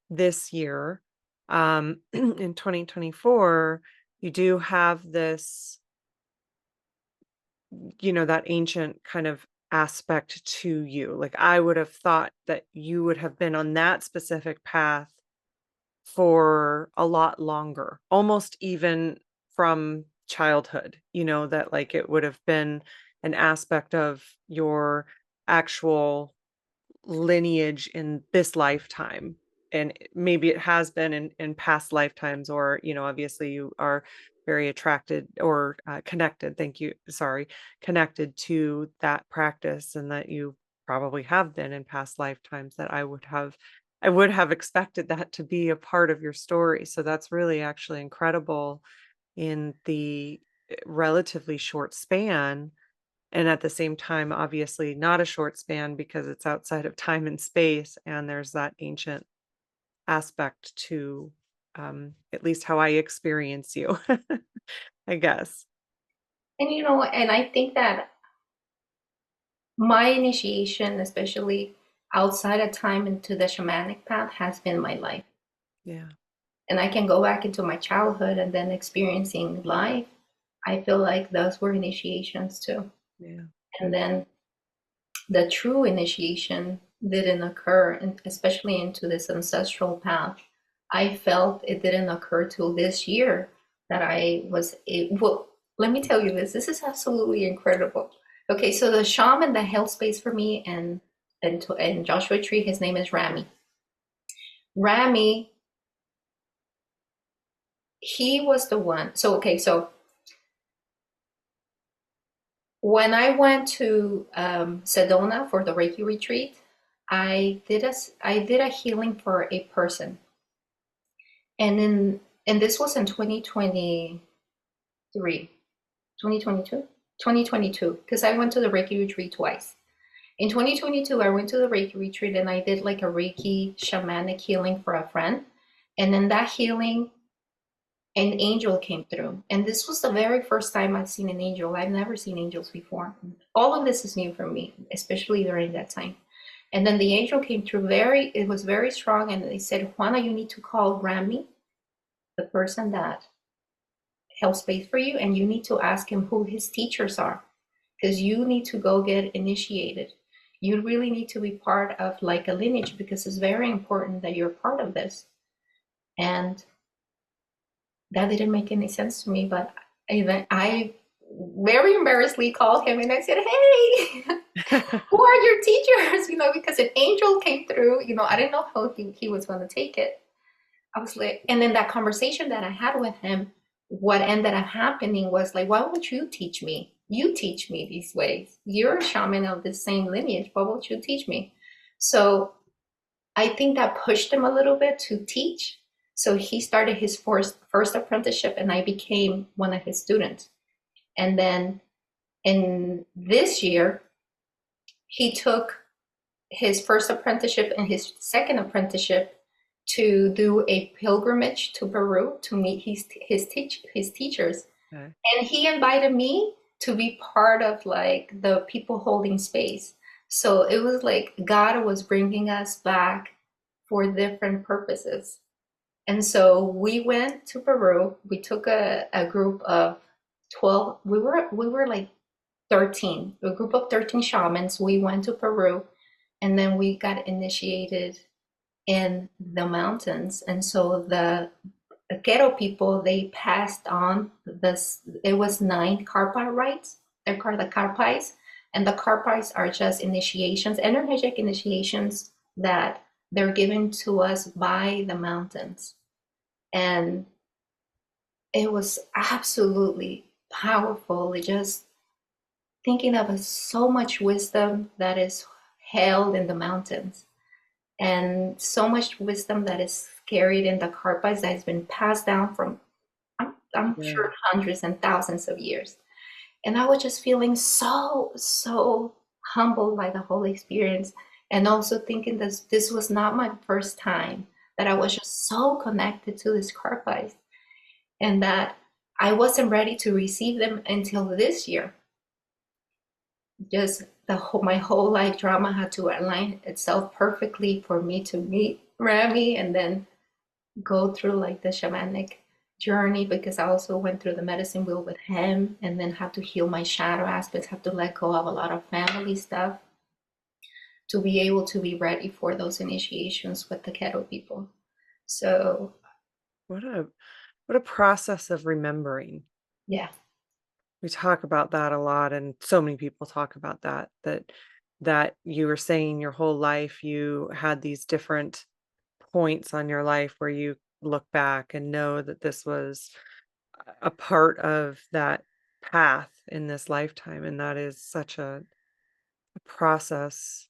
this year, in 2024, you do have this, that ancient kind of aspect to you. Like I would have thought that you would have been on that specific path for a lot longer, almost even from childhood, that like it would have been an aspect of your actual lineage in this lifetime. And maybe it has been in past lifetimes, or, obviously you are very attracted or connected. Thank you. Sorry. Connected to that practice, and that you probably have been in past lifetimes that I would have expected that to be a part of your story. So that's really actually incredible in the relatively short span, and at the same time, obviously not a short span because it's outside of time and space, and there's that ancient aspect to, at least how I experience you, I guess. And and I think that my initiation, especially outside of time into the shamanic path, has been my life. Yeah. And I can go back into my childhood and then experiencing life. I feel like those were initiations too. Yeah. And then the true initiation didn't occur, especially into this ancestral path. I felt it didn't occur till this year that I was well, let me tell you this. This is absolutely incredible. Okay, so the shaman that held space for me and Joshua Tree, his name is Rami. Rami, he was the one. So okay, so when I went to Sedona for the Reiki retreat, I did a healing for a person, and this was in 2023, 2022, 2022, because I went to the Reiki retreat twice. In 2022, I went to the Reiki retreat and I did like a Reiki shamanic healing for a friend, and in that healing, an angel came through, and this was the very first time I'd seen an angel. I've never seen angels before. All of this is new for me, especially during that time. And then the angel came through it was very strong, and they said, Juana, you need to call Rami, the person that held space for you, and you need to ask him who his teachers are, because you need to go get initiated. You really need to be part of like a lineage, because it's very important that you're part of this. And that didn't make any sense to me, but I very embarrassedly called him and I said, hey, who are your teachers? Because an angel came through. I didn't know how he was going to take it. I was like, and then that conversation that I had with him, what ended up happening was like, why would you teach me? You teach me these ways. You're a shaman of the same lineage. Why would you teach me? So I think that pushed him a little bit to teach. So he started his first apprenticeship, and I became one of his students. And then in this year, he took his first apprenticeship and his second apprenticeship to do a pilgrimage to Peru to meet his teachers. Okay. And he invited me to be part of like the people holding space. So it was like God was bringing us back for different purposes. And so we went to Peru. We took a group of 12. We were like 13, a group of 13 shamans. We went to Peru, and then we got initiated in the mountains. And so the kero people, they passed on this. It was 9 karpa rites. They're called the karpais, and the karpais are just initiations, energetic initiations that they're given to us by the mountains. And it was absolutely powerful. It just thinking of so much wisdom that is held in the mountains, and so much wisdom that is carried in the karpas that has been passed down from, I'm Yeah. sure, hundreds and thousands of years. And I was just feeling so humbled by the whole experience, and also thinking that this was not my first time, that I was just so connected to this karpas, and that I wasn't ready to receive them until this year. Just my whole life drama had to align itself perfectly for me to meet Rami and then go through like the shamanic journey, because I also went through the medicine wheel with him, and then had to heal my shadow aspects, have to let go of a lot of family stuff to be able to be ready for those initiations with the Keto people. So What a what a process of remembering. yeah, We talk about that a lot, and so many people talk about that you were saying your whole life you had these different points on your life where you look back and know that this was a part of that path in this lifetime, and that is such a process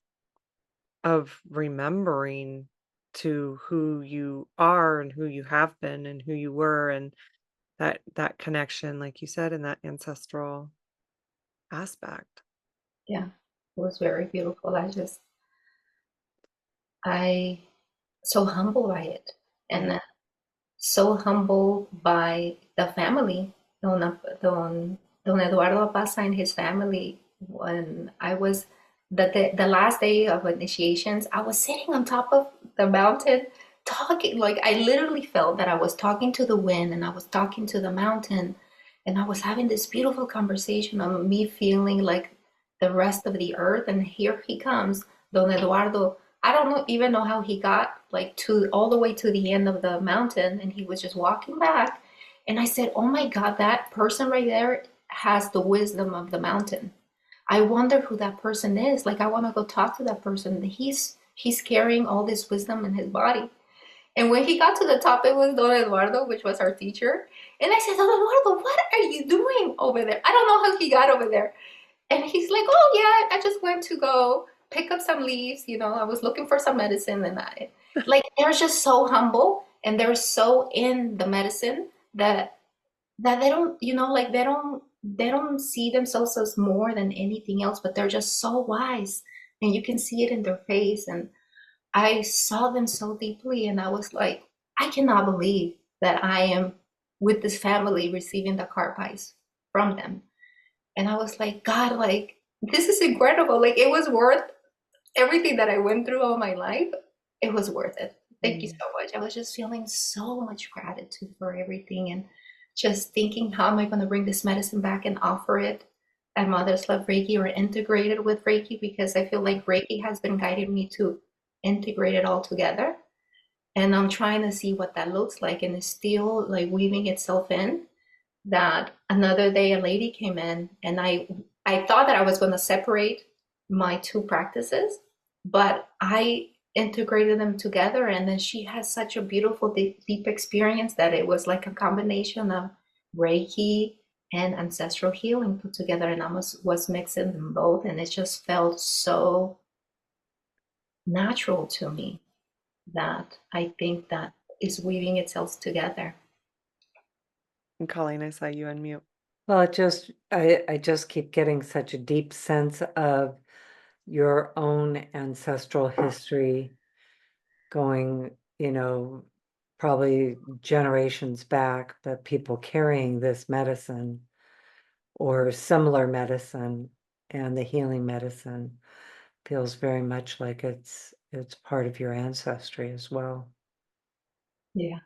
of remembering to who you are and who you have been and who you were, and that connection, like you said, and that ancestral aspect. yeah, it was very beautiful. I so humbled by it, Yeah. and so humbled by the family, Don Eduardo Pasa and his family. When I was the last day of initiations, I was sitting on top of the mountain talking. Like I literally felt that I was talking to the wind and I was talking to the mountain, and I was having this beautiful conversation of me feeling like the rest of the earth. And here he comes, Don Eduardo. I don't know even know how he got like to all the way to the end of the mountain, and he was just walking back. And I said, "Oh my God, that person right there has the wisdom of the mountain. I wonder who that person is. Like I want to go talk to that person. He's carrying all this wisdom in his body." And when he got to the top, it was Don Eduardo, which was our teacher. And I said, "Don Eduardo, what are you doing over there?" I don't know how he got over there. And he's like, "Oh yeah, I just went to go pick up some leaves. I was looking for some medicine." And I like they're just so humble and they're so in the medicine that they don't, like they don't see themselves as more than anything else, but they're just so wise, and you can see it in their face. And I saw them so deeply, and I was like, I cannot believe that I am with this family receiving the car pies from them. And I was like, God, like this is incredible. Like it was worth everything that I went through all my life. It was worth it. Thank you Mm. so much. I was just feeling so much gratitude for everything, and just thinking, how am I going to bring this medicine back and offer it at Mother's Love Reiki or integrate it with Reiki? Because I feel like Reiki has been guiding me to integrate it all together. And I'm trying to see what that looks like. And it's still like weaving itself in. That another day a lady came in, and I thought that I was going to separate my two practices, but I integrated them together. And then she has such a beautiful deep experience that it was like a combination of Reiki and ancestral healing put together, and I was mixing them both, and it just felt so natural to me that I think that is weaving itself together. And Colleen, I saw you unmute. Well, I just keep getting such a deep sense of your own ancestral history going, probably generations back, but people carrying this medicine or similar medicine, and the healing medicine feels very much like it's part of your ancestry as well. Yeah,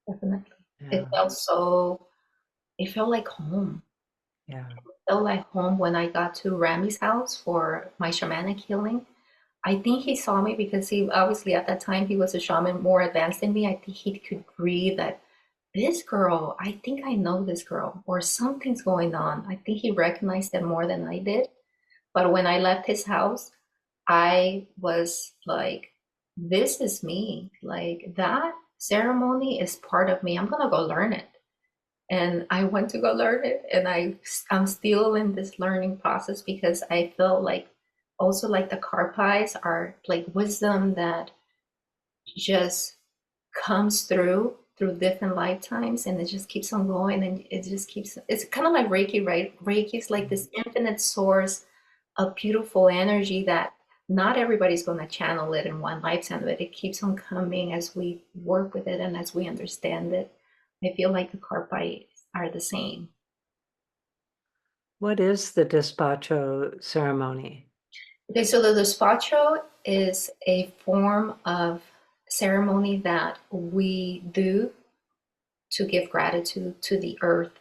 definitely. It Yeah, felt so, it felt like home. yeah. It felt like home when I got to Rami's house for my shamanic healing. I think he saw me because he obviously at that time he was a shaman more advanced than me. I think he could read that this girl, I think I know this girl, or something's going on. I think he recognized it more than I did. But when I left his house, I was like, this is me. Like that ceremony is part of me. I'm gonna go learn it. And I went to go learn it, and I'm still in this learning process because I feel like also like the karpais are like wisdom that just comes through different lifetimes, and it just keeps on going, and it just keeps, it's kind of like Reiki, right? Reiki is like this infinite source of beautiful energy that not everybody's going to channel it in one lifetime, but it keeps on coming as we work with it and as we understand it. I feel like the karpais are the same. What is the despacho ceremony? Okay, so the despacho is a form of ceremony that we do to give gratitude to the earth.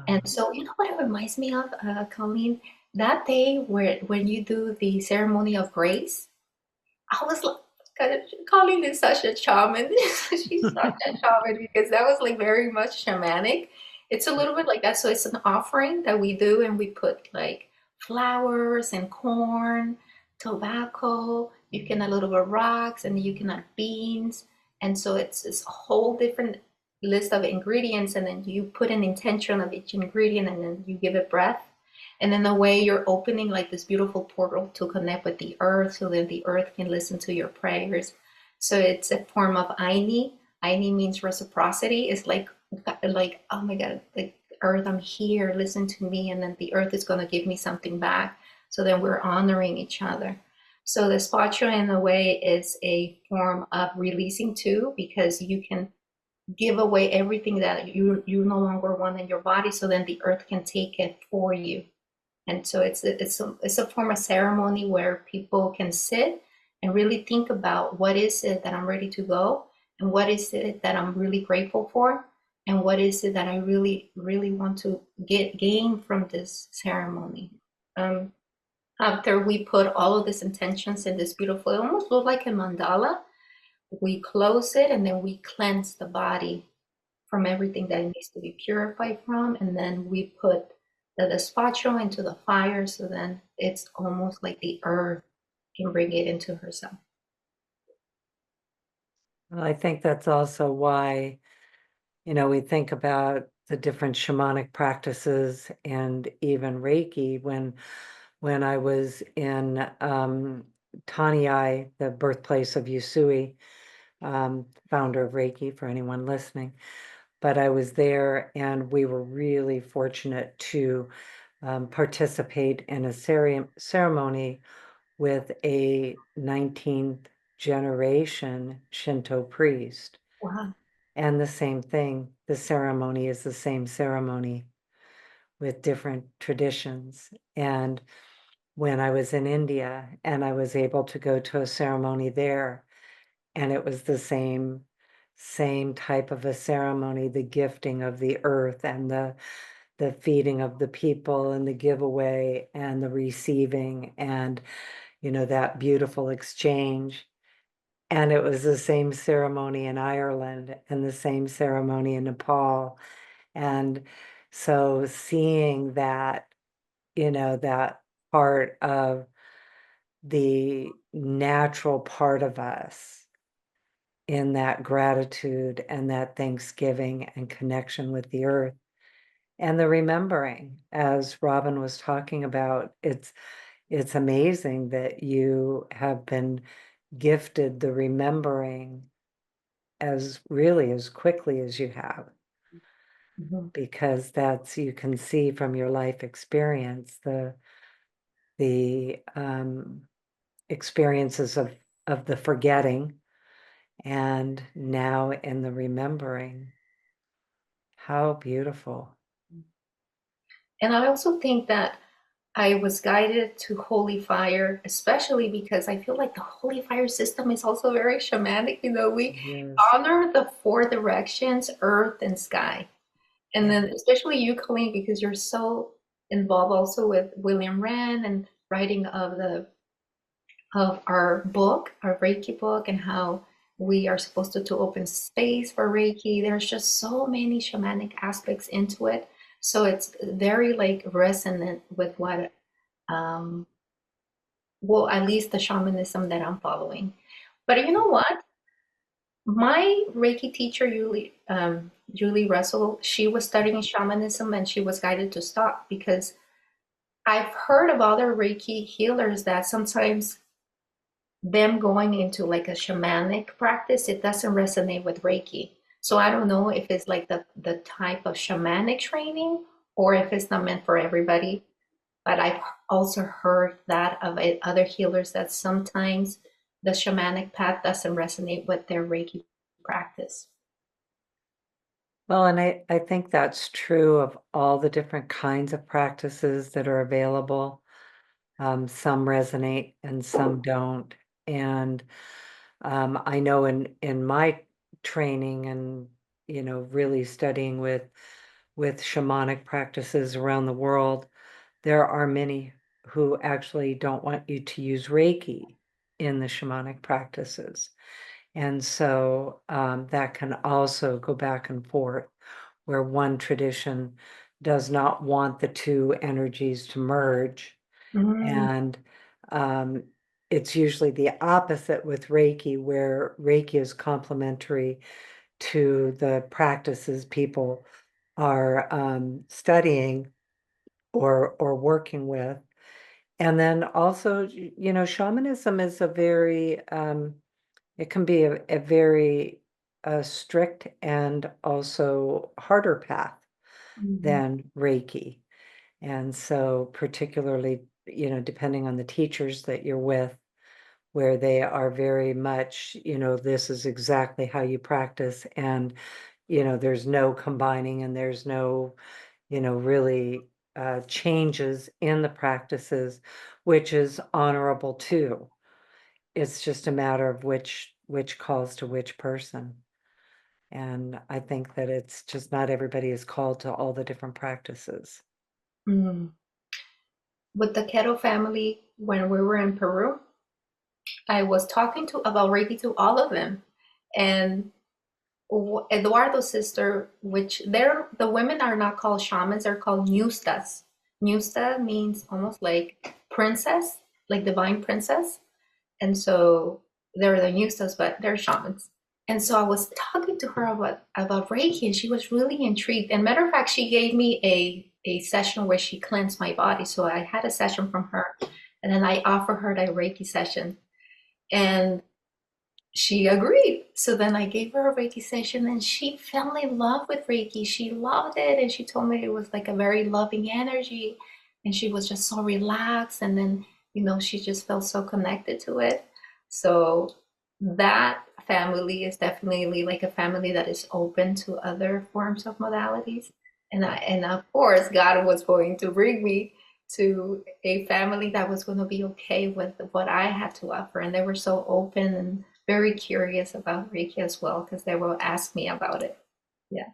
And Um, so, you know what it reminds me of, Colleen? That day where when you do the ceremony of grace, I was like, God, Colleen is such a shaman. She's such a shaman because that was like very much shamanic. It's a little bit like that. So it's an offering that we do, and we put like flowers and corn, tobacco. You can add a little bit of rocks, and you can add beans. And so it's this whole different list of ingredients, and then you put an intention of each ingredient, and then you give it breath. And in a way, you're opening like this beautiful portal to connect with the earth so that the earth can listen to your prayers. So it's a form of Aini. Aini means reciprocity. It's like, oh my God, like earth, I'm here, listen to me. And then the earth is going to give me something back. So then we're honoring each other. So the despacho in a way is a form of releasing too, because you can give away everything that you no longer want in your body. So then the earth can take it for you. And so it's a form of ceremony where people can sit and really think about what is it that I'm ready to go, and what is it that I'm really grateful for, and what is it that I really really want to gain from this ceremony. Um, After we put all of these intentions in this beautiful, it almost look like a mandala, we close it and then we cleanse the body from everything that it needs to be purified from. And then we put the despacho into the fire. So then it's almost like the earth can bring it into herself. Well, I think that's also why, we think about the different shamanic practices and even Reiki. When I was in Taniai, the birthplace of Usui, founder of Reiki, for anyone listening. But I was there, and we were really fortunate to participate in a ceremony with a 19th generation Shinto priest. Wow. And the same thing, the ceremony is the same ceremony with different traditions. And when I was in India and I was able to go to a ceremony there, and it was the same type of a ceremony, the gifting of the earth and the feeding of the people and the giveaway and the receiving and that beautiful exchange. And it was the same ceremony in Ireland and the same ceremony in Nepal. And so seeing that, that part of the natural part of us in that gratitude and that thanksgiving and connection with the earth and the remembering, as Robin was talking about, it's amazing that you have been gifted the remembering as really as quickly as you have, Mhm. because that's, you can see from your life experience the experiences of the forgetting and now in the remembering. How beautiful. And I also think that I was guided to holy fire, especially because I feel like the holy fire system is also very shamanic. We Yes. honor the four directions, earth and sky. And Yeah. then especially you, Colleen, because you're so involved also with William Wren and writing of our book, our Reiki book, and how we are supposed to open space for Reiki. There's just so many shamanic aspects into it. So it's very like resonant with what well, at least the shamanism that I'm following. But you know what? My Reiki teacher, Julie Russell, she was studying shamanism and she was guided to stop because I've heard of other Reiki healers that sometimes them going into like a shamanic practice, it doesn't resonate with Reiki. So I don't know if it's like the type of shamanic training or if it's not meant for everybody. But I've also heard that of other healers that sometimes the shamanic path doesn't resonate with their Reiki practice. Well, and I think that's true of all the different kinds of practices that are available. Some resonate and some don't. And I know in my training and really studying with shamanic practices around the world, there are many who actually don't want you to use Reiki in the shamanic practices. And so that can also go back and forth, where one tradition does not want the two energies to merge. Mm, And um, it's usually the opposite with Reiki, where Reiki is complementary to the practices people are studying or working with. And then also, shamanism is a very, it can be a very strict and also harder path mhm, than Reiki. And so particularly, depending on the teachers that you're with, where they are very much, this is exactly how you practice. And, there's no combining and there's no, really changes in the practices, which is honorable too. It's just a matter of which calls to which person. And I think that it's just not everybody is called to all the different practices. Mm. With the Kero family, when we were in Peru, I was talking to about Reiki to all of them, and Eduardo's sister, which the women are not called shamans, they're called nustas. Nusta means almost like princess, like divine princess. And so they're the nustas, but they're shamans. And so I was talking to her about Reiki, and she was really intrigued. And matter of fact, she gave me a session where she cleansed my body. So I had a session from her, and then I offered her that Reiki session. And she agreed. So then I gave her a Reiki session and she fell in love with Reiki. She loved it. And she told me it was like a very loving energy. And she was just so relaxed. And then, she just felt so connected to it. So that family is definitely like a family that is open to other forms of modalities. And of course, God was going to bring me to a family that was going to be okay with what I had to offer. And they were so open and very curious about Reiki as well because they will ask me about it. Yeah.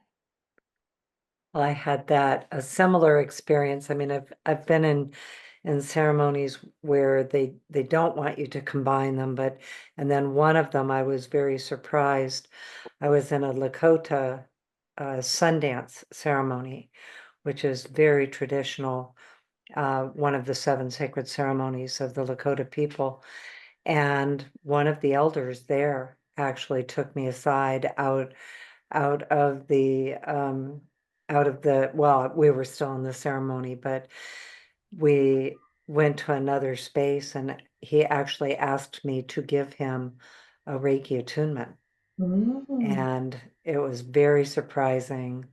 Well, I had a similar experience. I mean, I've been in ceremonies where they don't want you to combine them, and then one of them I was very surprised. I was in a Lakota Sundance ceremony, which is very traditional, one of the 7 sacred ceremonies of the Lakota people. And one of the elders there actually took me aside out of the well, we were still in the ceremony, but we went to another space and he actually asked me to give him a Reiki attunement. Mm. And it was very surprising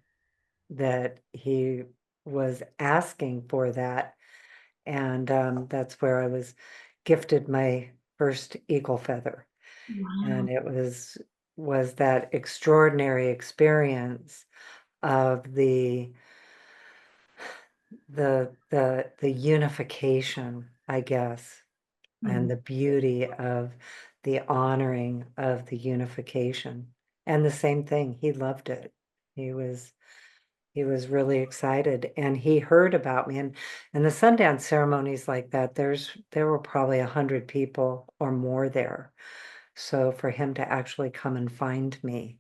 that he was asking for that. And that's where I was gifted my first eagle feather. And Wow. it was that extraordinary experience of the unification, I guess, and Mm. the beauty of the honoring of the unification. And the same thing, he loved it. He was he was really excited and he heard about me and the Sundance ceremonies like that, there were probably 100 people or more there. So for him to actually come and find me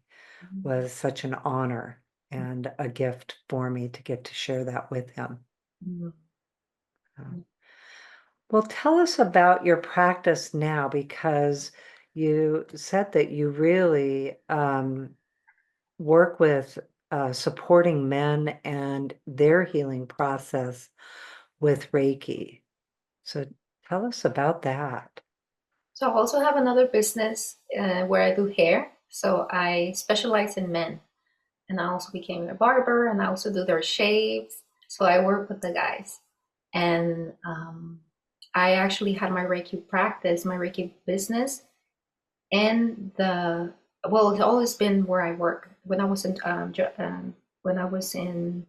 was such an honor and a gift for me to get to share that with him. Mm. Uh, Well, tell us about your practice now because you said that you really work with supporting men and their healing process with Reiki. So tell us about that. So I also have another business where I do hair. So I specialize in men. And I also became a barber and I also do their shaves. So I work with the guys. And I actually had my Reiki practice, my Reiki business, and it's always been where I work. When I was in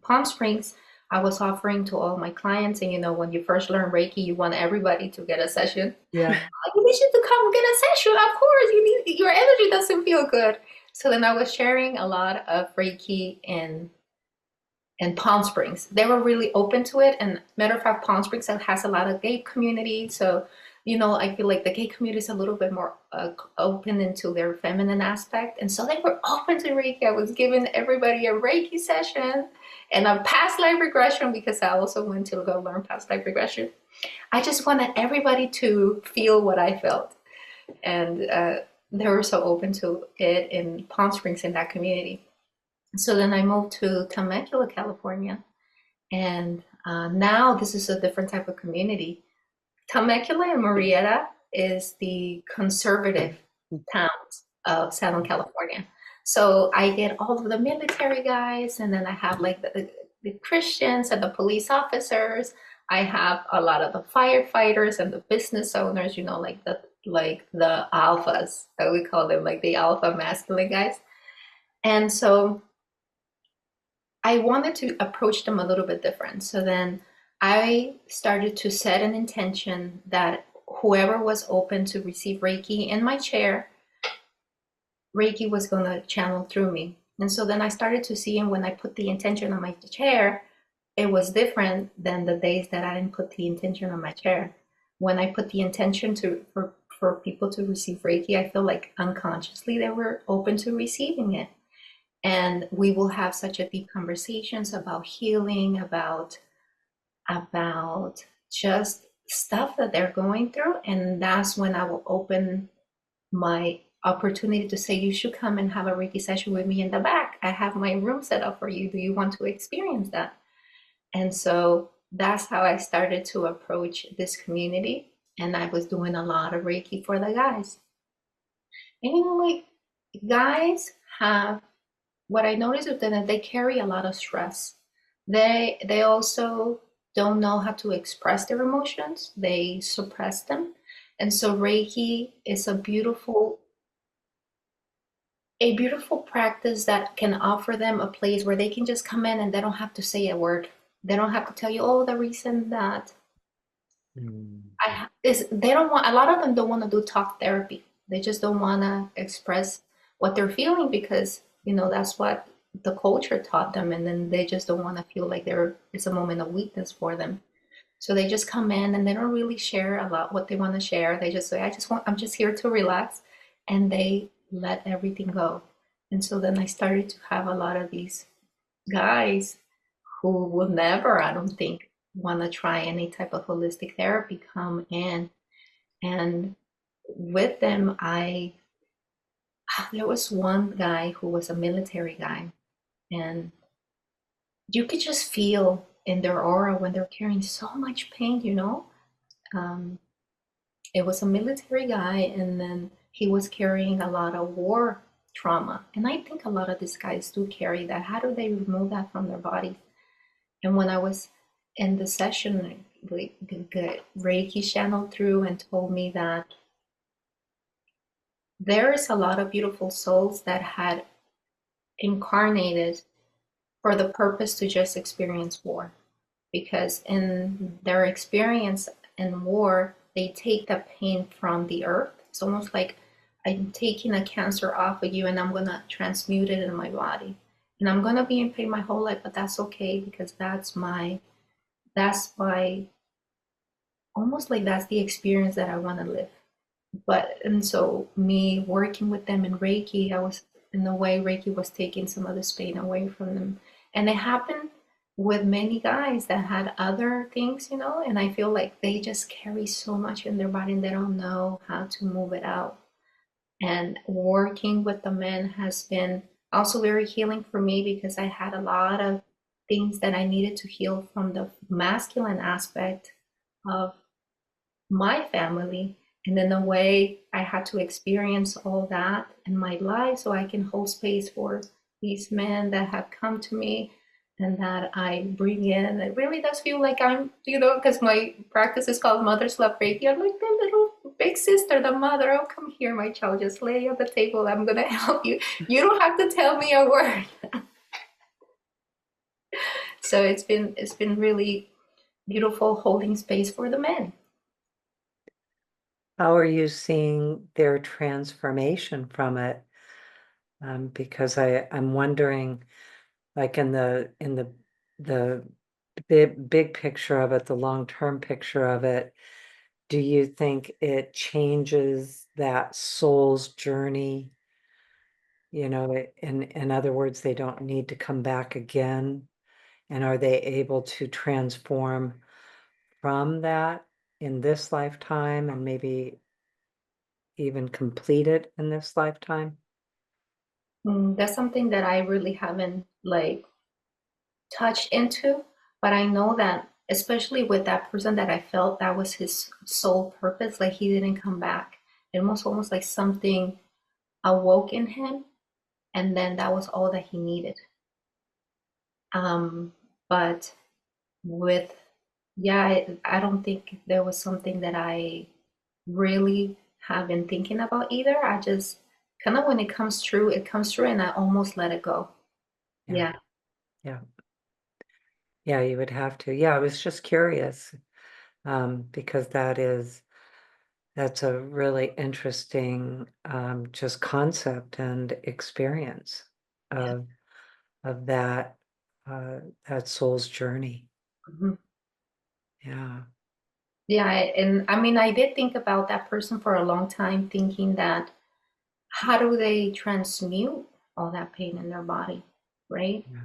Palm Springs, I was offering to all my clients, and when you first learn Reiki, you want everybody to get a session. Yeah. You need you to come get a session. Of course, your energy doesn't feel good. So then I was sharing a lot of Reiki in Palm Springs. They were really open to it. And matter of fact, Palm Springs has a lot of gay community. So, I feel like the gay community is a little bit more open into their feminine aspect. And so they were open to Reiki. I was giving everybody a Reiki session and a past life regression because I also went to go learn past life regression. I just wanted everybody to feel what I felt. And they were so open to it in Palm Springs in that community. So then I moved to Temecula, California, and now this is a different type of community. Temecula and Murrieta is the conservative towns of Southern California. So I get all of the military guys, and then I have like the Christians and the police officers. I have a lot of the firefighters and the business owners, like the alphas that we call them, like the alpha masculine guys. And so I wanted to approach them a little bit different. So then I started to set an intention that whoever was open to receive Reiki in my chair, Reiki was going to channel through me. And so then I started to see, and when I put the intention on my chair, it was different than the days that I didn't put the intention on my chair. When I put the intention for people to receive Reiki, I feel like unconsciously they were open to receiving it. And we will have such a deep conversations about healing, about just stuff that they're going through. And that's when I will open my opportunity to say, you should come and have a Reiki session with me in the back. I have my room set up for you. Do you want to experience that? And so that's how I started to approach this community. And I was doing a lot of Reiki for the guys. And like guys have, what I noticed is that they carry a lot of stress. They also don't know how to express their emotions. They suppress them. And so Reiki is a beautiful practice that can offer them a place where they can just come in and they don't have to say a word. They don't have to tell you, oh, the reason that Mm. is they don't want, a lot of them don't want to do talk therapy. They just don't want to express what they're feeling because, that's what the culture taught them. And then they just don't want to feel like it's a moment of weakness for them. So they just come in and they don't really share a lot what they want to share. They just say, I'm just here to relax. And they let everything go. And so then I started to have a lot of these guys who will never, I don't think, want to try any type of holistic therapy come in. And with them, there was one guy who was a military guy, and you could just feel in their aura when they're carrying so much pain. Um, it was a military guy, and then he was carrying a lot of war trauma. And I think a lot of these guys do carry that. How do they remove that from their bodies? And when I was in the session, like, Reiki channeled through and told me that there is a lot of beautiful souls that had incarnated for the purpose to just experience war. Because in their experience in war, they take the pain from the earth. It's almost like I'm taking a cancer off of you and I'm going to transmute it in my body. And I'm going to be in pain my whole life, but that's okay because that's my, almost like that's the experience that I want to live. And so me working with them in Reiki, I was, in a way, Reiki was taking some of this pain away from them. And it happened with many guys that had other things, and I feel like they just carry so much in their body and they don't know how to move it out. And working with the men has been also very healing for me because I had a lot of things that I needed to heal from the masculine aspect of my family. And in a way, I had to experience all that in my life so I can hold space for these men that have come to me and that I bring in. It really does feel like because my practice is called Mother's Love Reiki. I'm like the little big sister, the mother. Oh, come here, my child. Just lay on the table. I'm going to help you. You don't have to tell me a word. So it's been really beautiful holding space for the men. How are you seeing their transformation from it? Because I'm wondering, like in the big picture of it, the long-term picture of it, do you think it changes that soul's journey? In other words, they don't need to come back again. And are they able to transform from that in this lifetime and maybe even complete it in this lifetime? That's something that I really haven't like touched into, but I know that especially with that person that I felt that was his sole purpose, like he didn't come back. It was almost like something awoke in him, and then that was all that he needed. But with yeah, I don't think there was something that I really have been thinking about either. I just kind of when it comes true, it comes true, and I almost let it go. Yeah, Yeah. yeah. Yeah, you would have to. Yeah, I was just curious, because that's a really interesting just concept and experience Yeah. of of that uh, that soul's journey. Mhm. Yeah. Yeah, and I mean, I did think about that person for a long time, thinking that how do they transmute all that pain in their body, right? Yeah.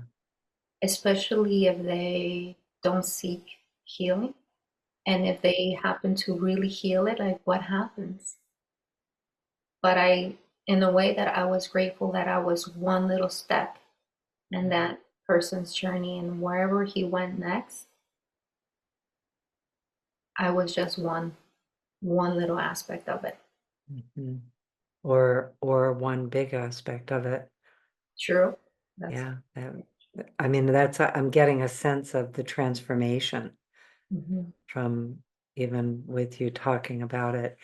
Especially if they don't seek healing. And if they happen to really heal it, like what happens? But in a way that I was grateful that I was one little step in that person's journey, and wherever he went next, I was just one little aspect of it. Mhm. Or one big aspect of it. True. That's Yeah. I mean, I'm getting a sense of the transformation mhm, from even with you talking about it.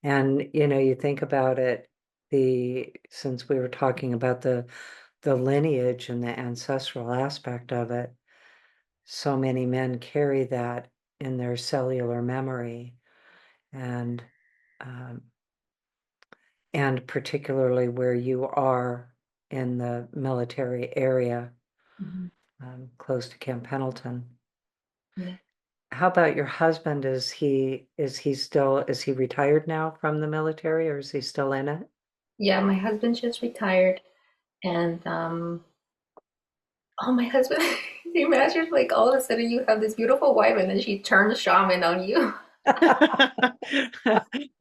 And you think about it, the since we were talking about the lineage and the ancestral aspect of it, so many men carry that in their cellular memory, and um, and particularly where you are in the military area, mhm, close to Camp Pendleton. yeah. How about your husband? Is he retired now from the military, or is he still in it? Yeah, my husband just retired, and oh, my husband, can you imagine like all of a sudden you have this beautiful wife and then she turns shaman on you?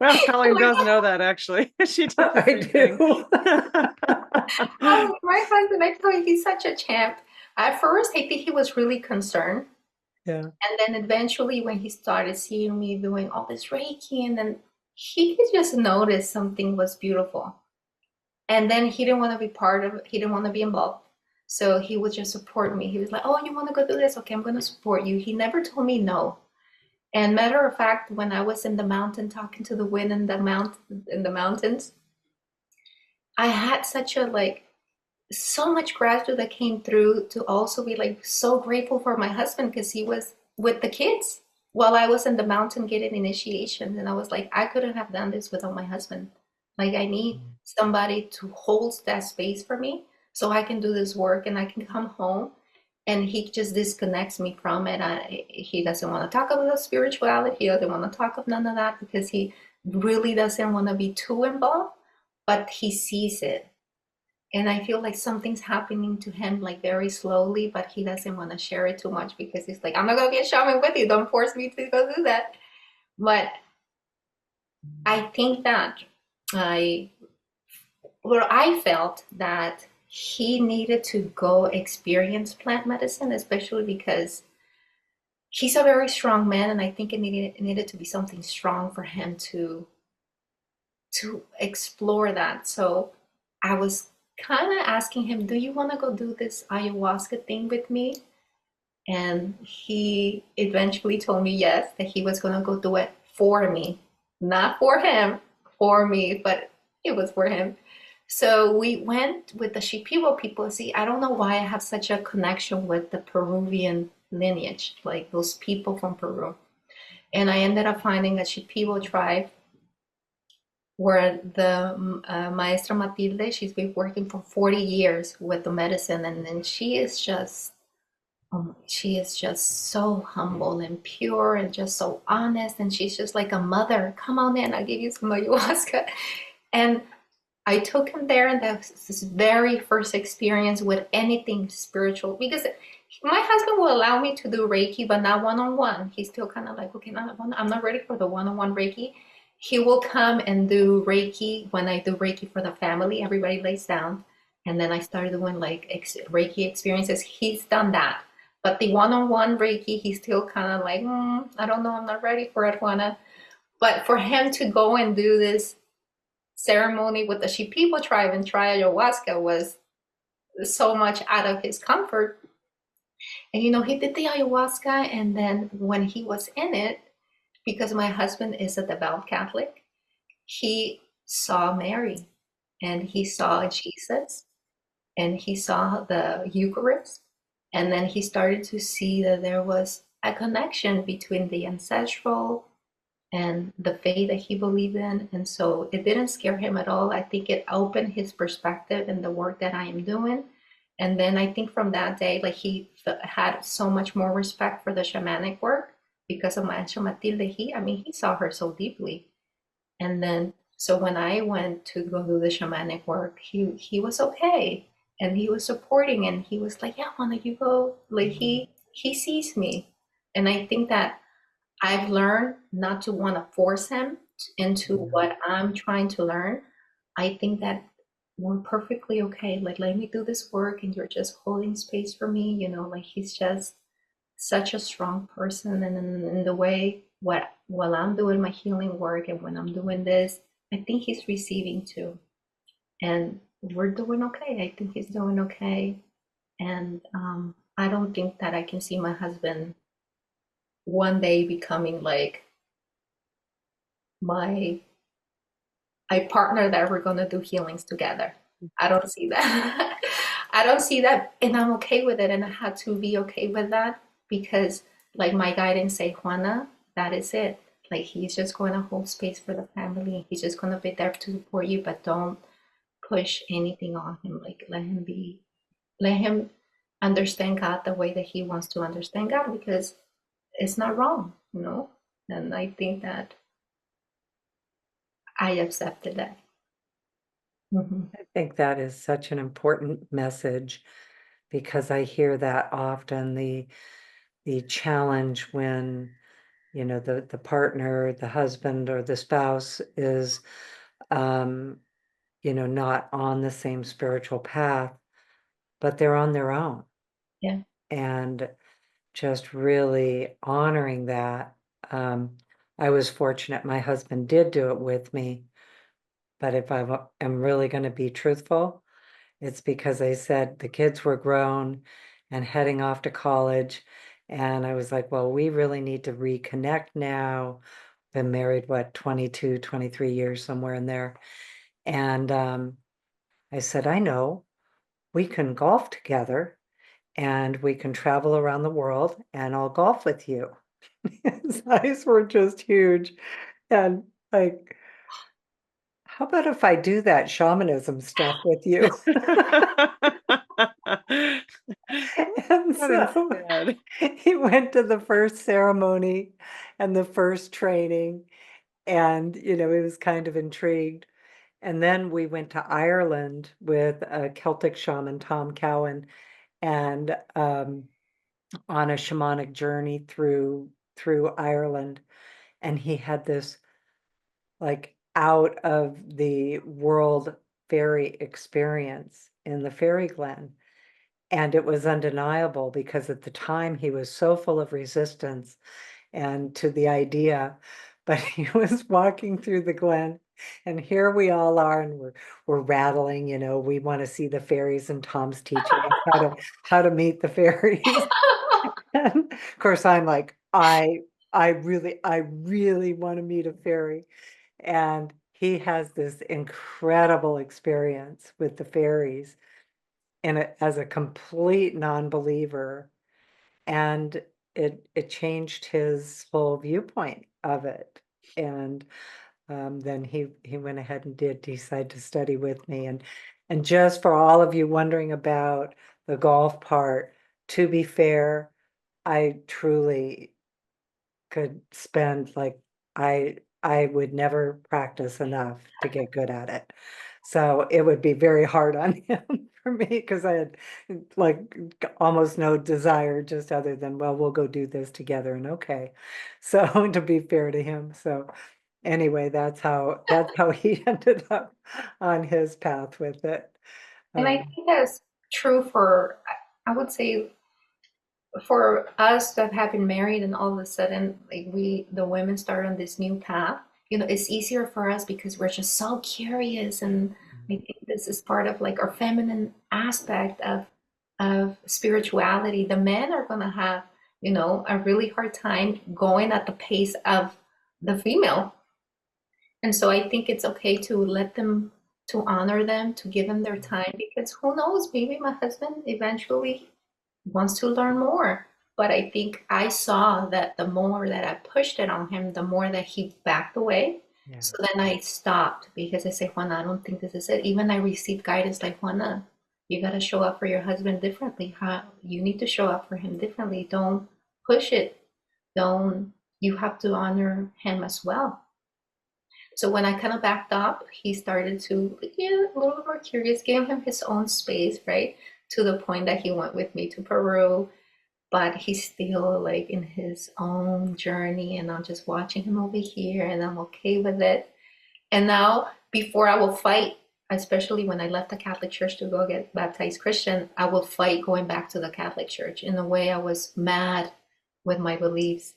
Well, I'm Colleen like, does know that actually. She did the I same thing. do. oh, my husband, I tell you, he's such a champ. At first, I think he was really concerned. Yeah. And then eventually, when he started seeing me doing all this Reiki, and then he could just notice something was beautiful. And then he didn't want to be part of it, he didn't want to be involved. So he would just support me. He was like, oh, you want to go do this? Okay, I'm going to support you. He never told me no. And matter of fact, when I was in the mountain talking to the wind in the mountains, I had such a like so much gratitude that came through to also be like so grateful for my husband because he was with the kids while I was in the mountain getting initiation. And I was like, I couldn't have done this without my husband. Like, I need somebody to hold that space for me so I can do this work and I can come home. And he just disconnects me from it. He doesn't want to talk about spirituality. He doesn't want to talk of none of that because he really doesn't want to be too involved, but he sees it, and I feel like something's happening to him like very slowly, but he doesn't want to share it too much because he's like, I'm not gonna be a shaman with you. Don't force me to go do that. But I think that I I felt that he needed to go experience plant medicine, especially because he's a very strong man, and I think it needed to be something strong for him to explore that. So I was kind of asking him, do you want to go do this ayahuasca thing with me? And he eventually told me yes, that he was going to go do it for me, not for him, for me, but it was for him. So we went with the Shipibo people. See, I don't know why I have such a connection with the Peruvian lineage, like those people from Peru. And I ended up finding a Shipibo tribe where the Maestra Matilde, she's been working for 40 years with the medicine, and then she is just so humble and pure and just so honest, and she's just like a mother. Come on in, I'll give you some ayahuasca. And I took him there, and that was his very first experience with anything spiritual because my husband will allow me to do Reiki, but not one on one. He's still kind of like, okay, I'm not ready for the one on one Reiki. He will come and do Reiki when I do Reiki for the family. Everybody lays down. And then I started doing like Reiki experiences. He's done that. But the one on one Reiki, he's still kind of like, I don't know, I'm not ready for it, Juana. But for him to go and do this ceremony with the Shipibo tribe and try ayahuasca was so much out of his comfort. And he did the ayahuasca, and then when he was in it, because my husband is a devout Catholic, he saw Mary and he saw Jesus and he saw the Eucharist. And then he started to see that there was a connection between the ancestral and the faith that he believed in. And so it didn't scare him at all. I think it opened his perspective in the work that I am doing. And then I think from that day, like he had so much more respect for the shamanic work because of Maestra Matilde. He saw her so deeply. And then, so when I went to go do the shamanic work, he was okay, and he was supporting, and he was like, "Yeah, why don't you go?" Like he sees me, and I think that I've learned not to want to force him into Yeah. what I'm trying to learn. I think that we're perfectly okay. Like, let me do this work, and you're just holding space for me. Like he's just such a strong person, and in the way what while I'm doing my healing work and when I'm doing this, I think he's receiving too, and we're doing okay. I think he's doing okay, and I don't think that I can see my husband one day becoming like my a partner that we're gonna do healings together. I don't see that. I don't see that, and I'm okay with it. And I had to be okay with that because, like my guidance say, Juana, that is it. Like he's just going to hold space for the family. He's just going to be there to support you, but don't push anything on him. Like let him be, let him understand God the way that he wants to understand God because it's not wrong. And I think that I accepted that. Mhm. I think that is such an important message because I hear that often the challenge when the partner, the husband or the spouse is not on the same spiritual path, but they're on their own. Yeah. And just really honoring that. Um, I was fortunate my husband did do it with me, but if am really going to be truthful, it's because I said the kids were grown and heading off to college. And I was like, well, we really need to reconnect now. Been married, what, 22, 23 years, somewhere in there. And I said, I know we can golf together and we can travel around the world and I'll golf with you. His eyes were just huge. And like, how about if I do that shamanism stuff with you? And Not so instead. he went to the first ceremony and the first training, and he was kind of intrigued. And then we went to Ireland with a Celtic shaman, Tom Cowan, and on a shamanic journey through Ireland. And he had this like out of the world fairy experience in the fairy glen. And it was undeniable because at the time he was so full of resistance and to the idea, but he was walking through the glen and here we all are and we're rattling, we want to see the fairies and Tom's teaching us how to meet the fairies. And of course I'm like, I really want to meet a fairy. And he has this incredible experience with the fairies as a complete non-believer, and it changed his whole viewpoint of it. And then he went ahead and did decide to study with me. And just for all of you wondering about the golf part, to be fair, I truly could spend like I would never practice enough to get good at it. So it would be very hard on him for me because I had like almost no desire just other than, well, we'll go do this together and okay. So to be fair to him. So anyway, that's how he ended up on his path with it. And I Um, think that's true for, I would say, for us that have been married and all of a sudden, like the women start on this new path. It's easier for us because we're just so curious, and I think this is part of like our feminine aspect of spirituality. The men are gonna have, a really hard time going at the pace of the female. And so I think it's okay to let them, to honor them, to give them their time, because who knows, maybe my husband eventually wants to learn more. But I think I saw that the more that I pushed it on him, the more that he backed away. Yeah. So then I stopped because I said, Juana, I don't think this is it. Even I received guidance like, Juana, you got to show up for your husband differently. You need to show up for him differently. Don't push it. Don't, you have to honor him as well. So when I kind of backed up, he started to get a little more curious, gave him his own space, right? To the point that he went with me to Peru, but he's still like in his own journey, and I'm just watching him over here, and I'm okay with it. And now, before I will fight, especially when I left the Catholic Church to go get baptized Christian, I will fight going back to the Catholic Church. In a way, I was mad with my beliefs.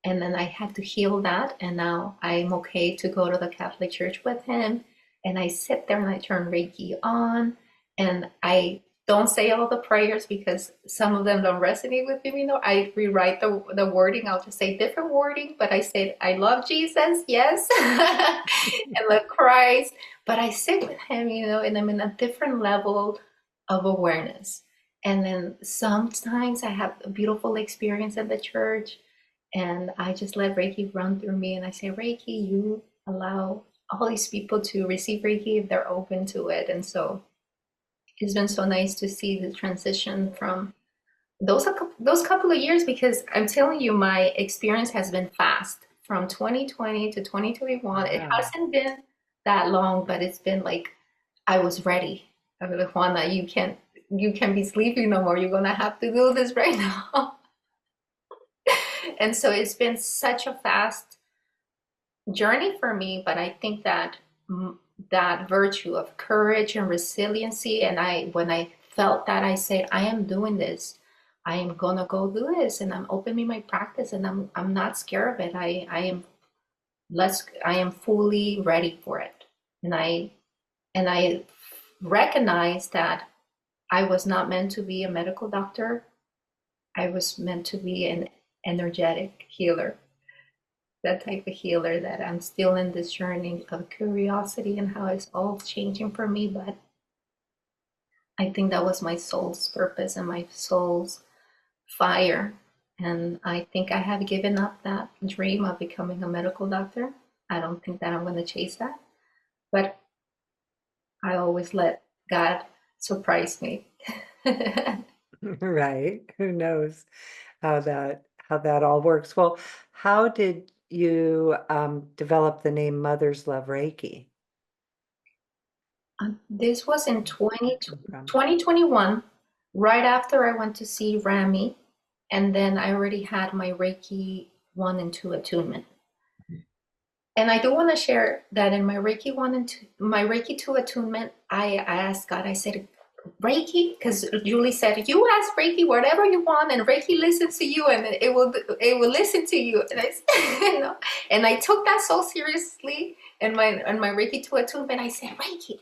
And then I had to heal that. And now I'm okay to go to the Catholic Church with him. And I sit there and I turn Reiki on. And I don't say all the prayers because some of them don't resonate with me. You know, I rewrite the wording. I'll just say different wording, but I said, I love Jesus, yes, and love Christ. But I sit with him, you know, and I'm in a different level of awareness. And then sometimes I have a beautiful experience at the church, and I just let Reiki run through me. And I say, Reiki, you allow all these people to receive Reiki if they're open to it. And so it's been so nice to see the transition from those couple of years, because I'm telling you, my experience has been fast from 2020 to 2021. It Wow. hasn't been that long, but it's been like I was ready. I was like, Juana, you can't be sleeping no more. You're gonna have to do this right now. And so it's been such a fast journey for me, but I think that that virtue of courage and resiliency, and when I felt that, I said, I am doing this. I am gonna go do this, and I'm opening my practice, and I'm not scared of it. I am fully ready for it, and I recognize that I was not meant to be a medical doctor. I was meant to be an energetic healer, that type of healer, that I'm still in this journey of curiosity and how it's all changing for me. But I think that was my soul's purpose and my soul's fire. And I think I have given up that dream of becoming a medical doctor. I don't think that I'm going to chase that. But I always let God surprise me. Right. Who knows how that all works? Well, how did you develop the name Mother's Love Reiki? This was in Where did that come from? 2021, right after I went to see Rami, and then I already had my Reiki 1 and 2 attunement. And I do want to share that in my Reiki 1 and 2, my Reiki 2 attunement, I asked God, I said, Reiki, because Julie said, you ask Reiki whatever you want, and Reiki listens to you, and it will listen to you. And I, you know, and I took that so seriously in my Reiki 2 attunement. I said, Reiki,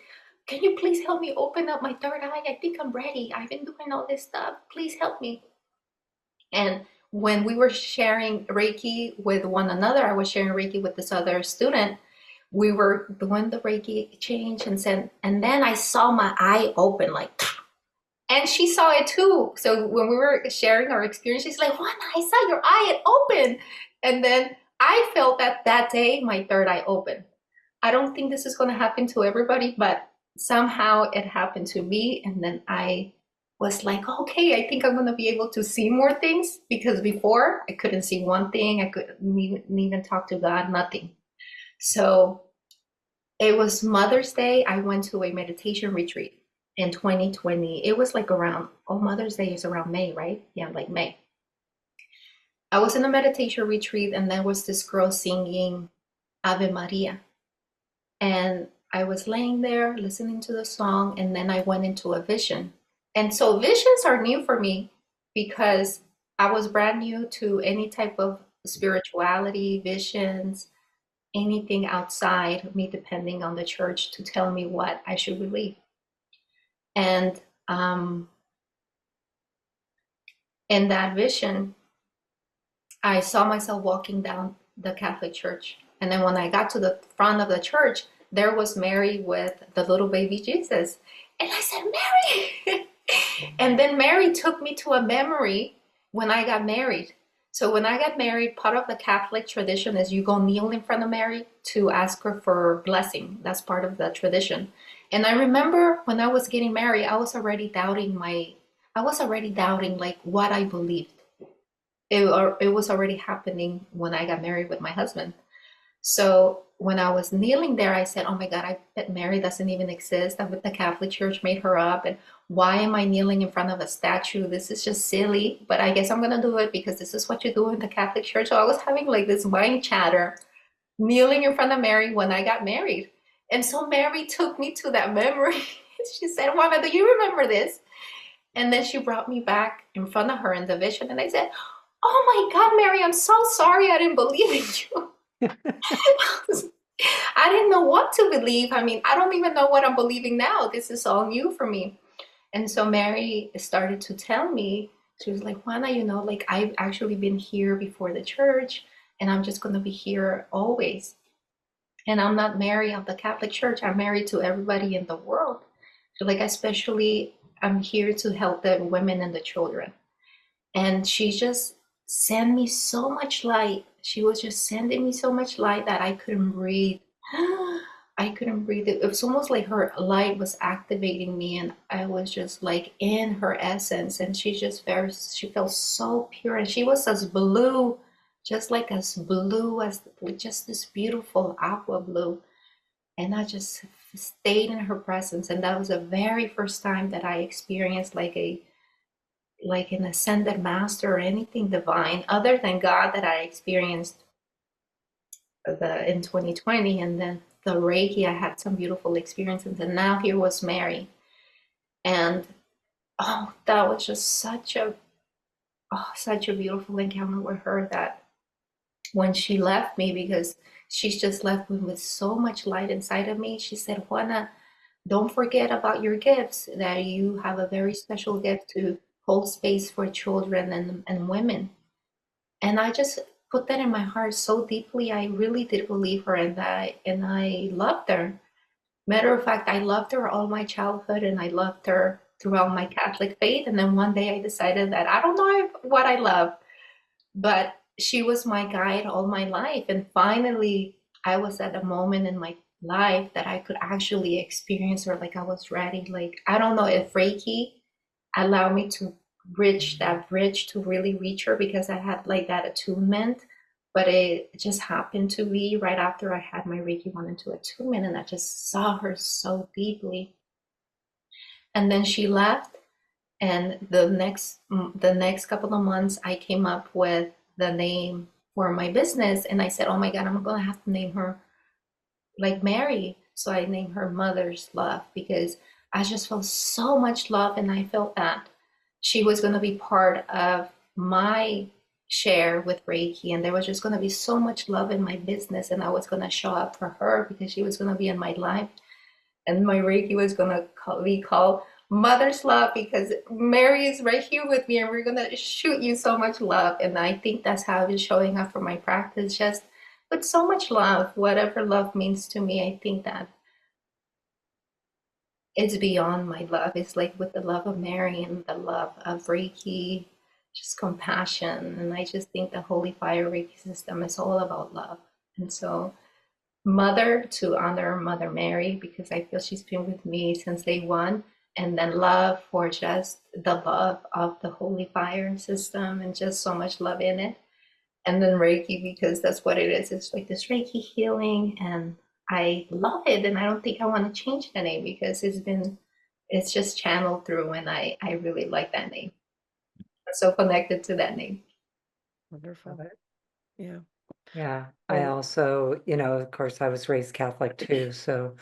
can you please help me open up my third eye? I think I'm ready. I've been doing all this stuff. Please help me. And when we were sharing Reiki with one another, I was sharing Reiki with this other student. We were doing the Reiki exchange, and then I saw my eye open, like, and she saw it too. So when we were sharing our experience, she's like, Juana, I saw your eye, it opened. And then I felt that day my third eye opened. I don't think this is going to happen to everybody, but somehow it happened to me. And then I was like, okay, I think I'm going to be able to see more things, because before I couldn't see one thing. I couldn't even talk to God, nothing. So it was Mother's Day. I went to a meditation retreat in 2020. It was like around, oh, Mother's Day is around May, right? Yeah, like May. I was in a meditation retreat, and there was this girl singing Ave Maria. And I was laying there listening to the song, and then I went into a vision. And so visions are new for me, because I was brand new to any type of spirituality, visions, anything outside me depending on the church to tell me what I should believe. And in that vision, I saw myself walking down the Catholic Church. And then when I got to the front of the church, there was Mary with the little baby Jesus. And I said, Mary! And then Mary took me to a memory when I got married. So when I got married, part of the Catholic tradition is you go kneel in front of Mary to ask her for blessing. That's part of the tradition. And I remember when I was getting married, I was already doubting like what I believed. It was already happening when I got married with my husband. So when I was kneeling there, I said, "Oh my God, I bet Mary doesn't even exist. That the Catholic Church made her up. And why am I kneeling in front of a statue? This is just silly. But I guess I'm gonna do it because this is what you do in the Catholic Church." So I was having like this mind chatter, kneeling in front of Mary when I got married. And so Mary took me to that memory. She said, "Juana, do you remember this?" And then she brought me back in front of her in the vision, and I said, "Oh my God, Mary, I'm so sorry I didn't believe in you." I didn't know what to believe. I mean, I don't even know what I'm believing now. This is all new for me. And so Mary started to tell me, she was like, "Juana, like I've actually been here before the church, and I'm just going to be here always. And I'm not married of the Catholic Church. I'm married to everybody in the world. So, like, especially, I'm here to help the women and the children." And she just sent me so much light. She was just sending me so much light that I couldn't breathe. I couldn't breathe. It was almost like her light was activating me, and I was just like in her essence. And she felt so pure, and she was as blue, just like as blue as just this beautiful aqua blue. And I just stayed in her presence, and that was the very first time that I experienced like an ascended master or anything divine other than God that I experienced in 2020. And then the Reiki, I had some beautiful experiences. And now here was Mary. And oh, that was just such a beautiful encounter with her, that when she left me, because she's just left me with so much light inside of me, she said, "Juana, don't forget about your gifts, that you have a very special gift to hold space for children and women." And I just put that in my heart so deeply. I really did believe her, and I loved her. Matter of fact, I loved her all my childhood, and I loved her throughout my Catholic faith. And then one day I decided that I don't know what I love, but she was my guide all my life. And finally, I was at a moment in my life that I could actually experience her, like I was ready. Like, I don't know if Reiki allowed me to bridge that bridge to really reach her, because I had like that attunement. But it just happened to be right after I had my Reiki 1 and 2 attunement, and I just saw her so deeply. And then she left, and the next couple of months I came up with the name for my business, and I said, "Oh my God, I'm gonna have to name her like Mary." So I named her Mother's Love, because I just felt so much love, and I felt that she was going to be part of my share with Reiki, and there was just going to be so much love in my business, and I was going to show up for her because she was going to be in my life, and my Reiki was going to be called Mother's Love, because Mary is right here with me, and we're going to shoot you so much love. And I think that's how it's showing up for my practice, just with so much love. Whatever love means to me, I think that it's beyond my love. It's like with the love of Mary and the love of Reiki, just compassion. And I just think the Holy Fire Reiki system is all about love. And so, Mother, to honor Mother Mary, because I feel she's been with me since day one. And then love for just the love of the Holy Fire system, and just so much love in it. And then Reiki, because that's what it is. It's like this Reiki healing, and I love it. And I don't think I want to change the name, because it's just channeled through, and I really like that name. I'm so connected to that name. Wonderful. Yeah. Yeah, I Oh, also, of course, I was raised Catholic too, so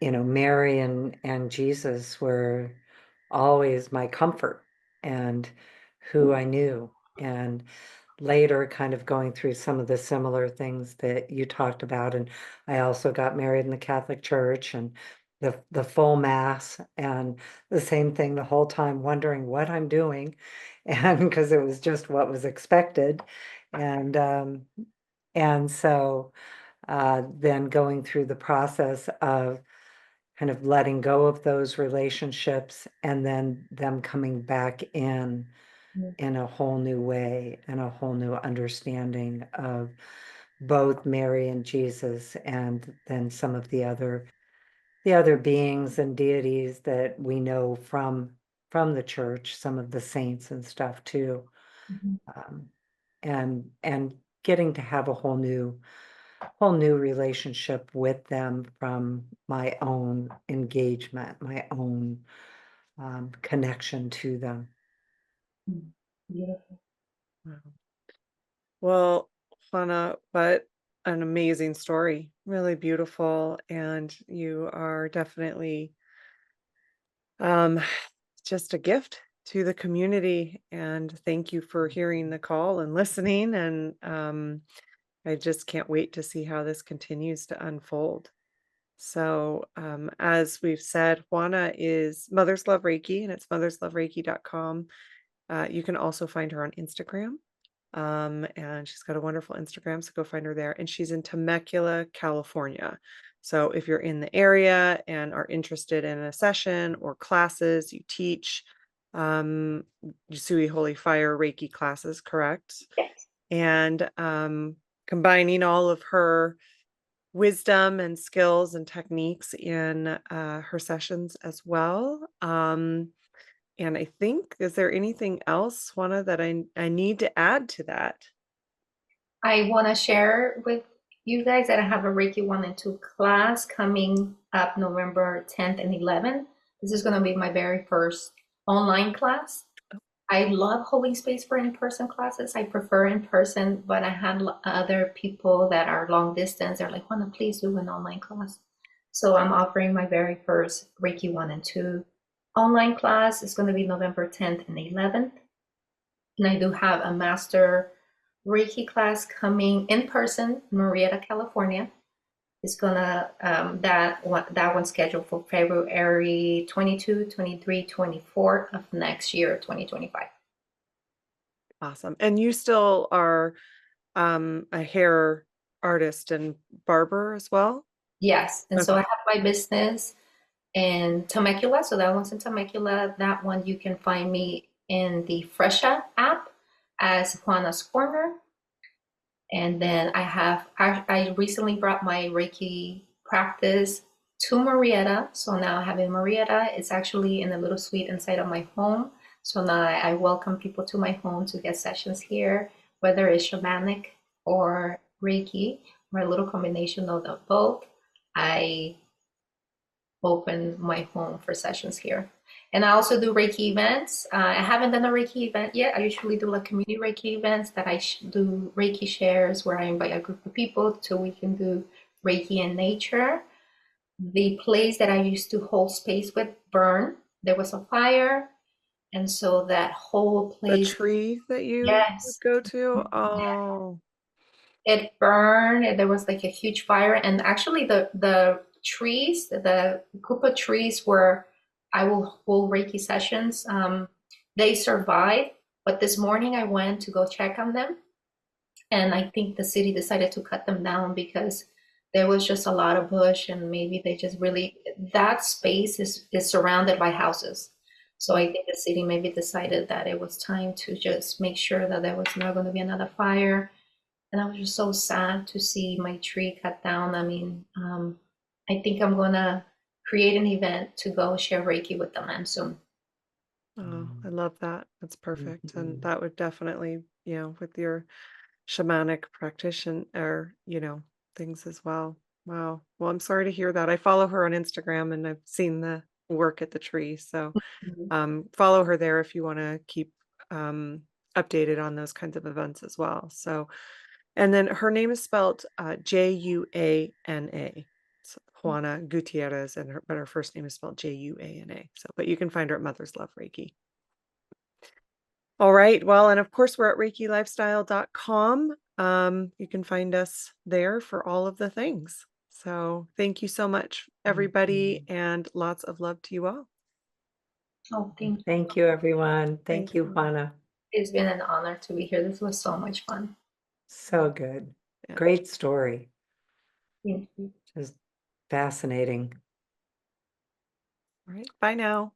Mary and Jesus were always my comfort and who I knew. And later, kind of going through some of the similar things that you talked about. And I also got married in the Catholic Church, and the full mass, and the same thing the whole time, wondering what I'm doing, and because it was just what was expected. And so then going through the process of kind of letting go of those relationships and then them coming back in a whole new way and a whole new understanding of both Mary and Jesus, and then some of the other beings and deities that we know from the church, some of the saints and stuff too. Mhm. Um, and getting to have a whole new relationship with them from my own engagement, my own connection to them. Mm. Beautiful. Wow. Well, Juana, what an amazing story. Really beautiful. And you are definitely um, just a gift to the community. And thank you for hearing the call and listening. And I just can't wait to see how this continues to unfold. So, as we've said, Juana is Mothers Love Reiki, and it's motherslovereiki.com. You can also find her on Instagram. And she's got a wonderful Instagram, so go find her there. And she's in Temecula, California. So if you're in the area and are interested in a session or classes, you teach Yusui Holy Fire Reiki classes, correct? Yes. And combining all of her wisdom and skills and techniques in her sessions as well. And I think, is there anything else, Juana, that I need to add to that? I want to share with you guys that I have a Reiki 1 and 2 class coming up November 10th and 11th. This is going to be my very first online class. I love holding space for in-person classes. I prefer in person, but I have other people that are long distance. They're like, Juana, please do an online class. So I'm offering my very first Reiki 1 and 2 online class. It's going to be November 10th and 11th. And I do have a master Reiki class coming in person in Murrieta, California. It's gonna that one's scheduled for February 22, 23, 24 of next year, 2025. Awesome. And you still are a hair artist and barber as well? Yes, and so I Okay. have my business in Temecula, so that one's in Temecula. That one you can find me in the Fresha app as Juana's Corner. And then I recently brought my Reiki practice to Murrieta. So now I have in Murrieta. It's actually in a little suite inside of my home. So now I welcome people to my home to get sessions here, whether it's shamanic or Reiki or a little combination of the both. I open my home for sessions here. And I also do Reiki events. I haven't done a Reiki event yet. I usually do like community Reiki events that I do Reiki shares where I invite a group of people so we can do Reiki in nature. The place that I used to hold space with burned. There was a fire. And so that whole The place, tree that you would yes, go to? Oh, it burned. And there was like a huge fire. And actually the trees, the group of trees where I will hold Reiki sessions, they survived. But this morning I went to go check on them. And I think the city decided to cut them down because there was just a lot of bush and maybe they just really, that space is surrounded by houses. So I think the city maybe decided that it was time to just make sure that there was not going to be another fire. And I was just so sad to see my tree cut down. I mean, I think I'm gonna create an event to go share Reiki with the land soon. oh, I love that. That's perfect. And Mhm. that would definitely, with your shamanic practitioner or, things as well. Wow. Well, I'm sorry to hear that. I follow her on Instagram and I've seen the work at the tree. So Mhm. follow her there if you want to keep updated on those kinds of events as well. So, and then her name is spelled Juana. It's Juana Gutierrez, but her first name is spelled Juana. So, but you can find her at Mother's Love Reiki. All right. Well, and of course, we're at ReikiLifestyle.com. You can find us there for all of the things. So thank you so much, everybody, Mhm. and lots of love to you all. Oh, thank you. Thank you, everyone. Thank Thank you, you. Juana. It's been an honor to be here. This was so much fun. So good. Yeah. Great story. Thank you. Just fascinating. All right. Bye now.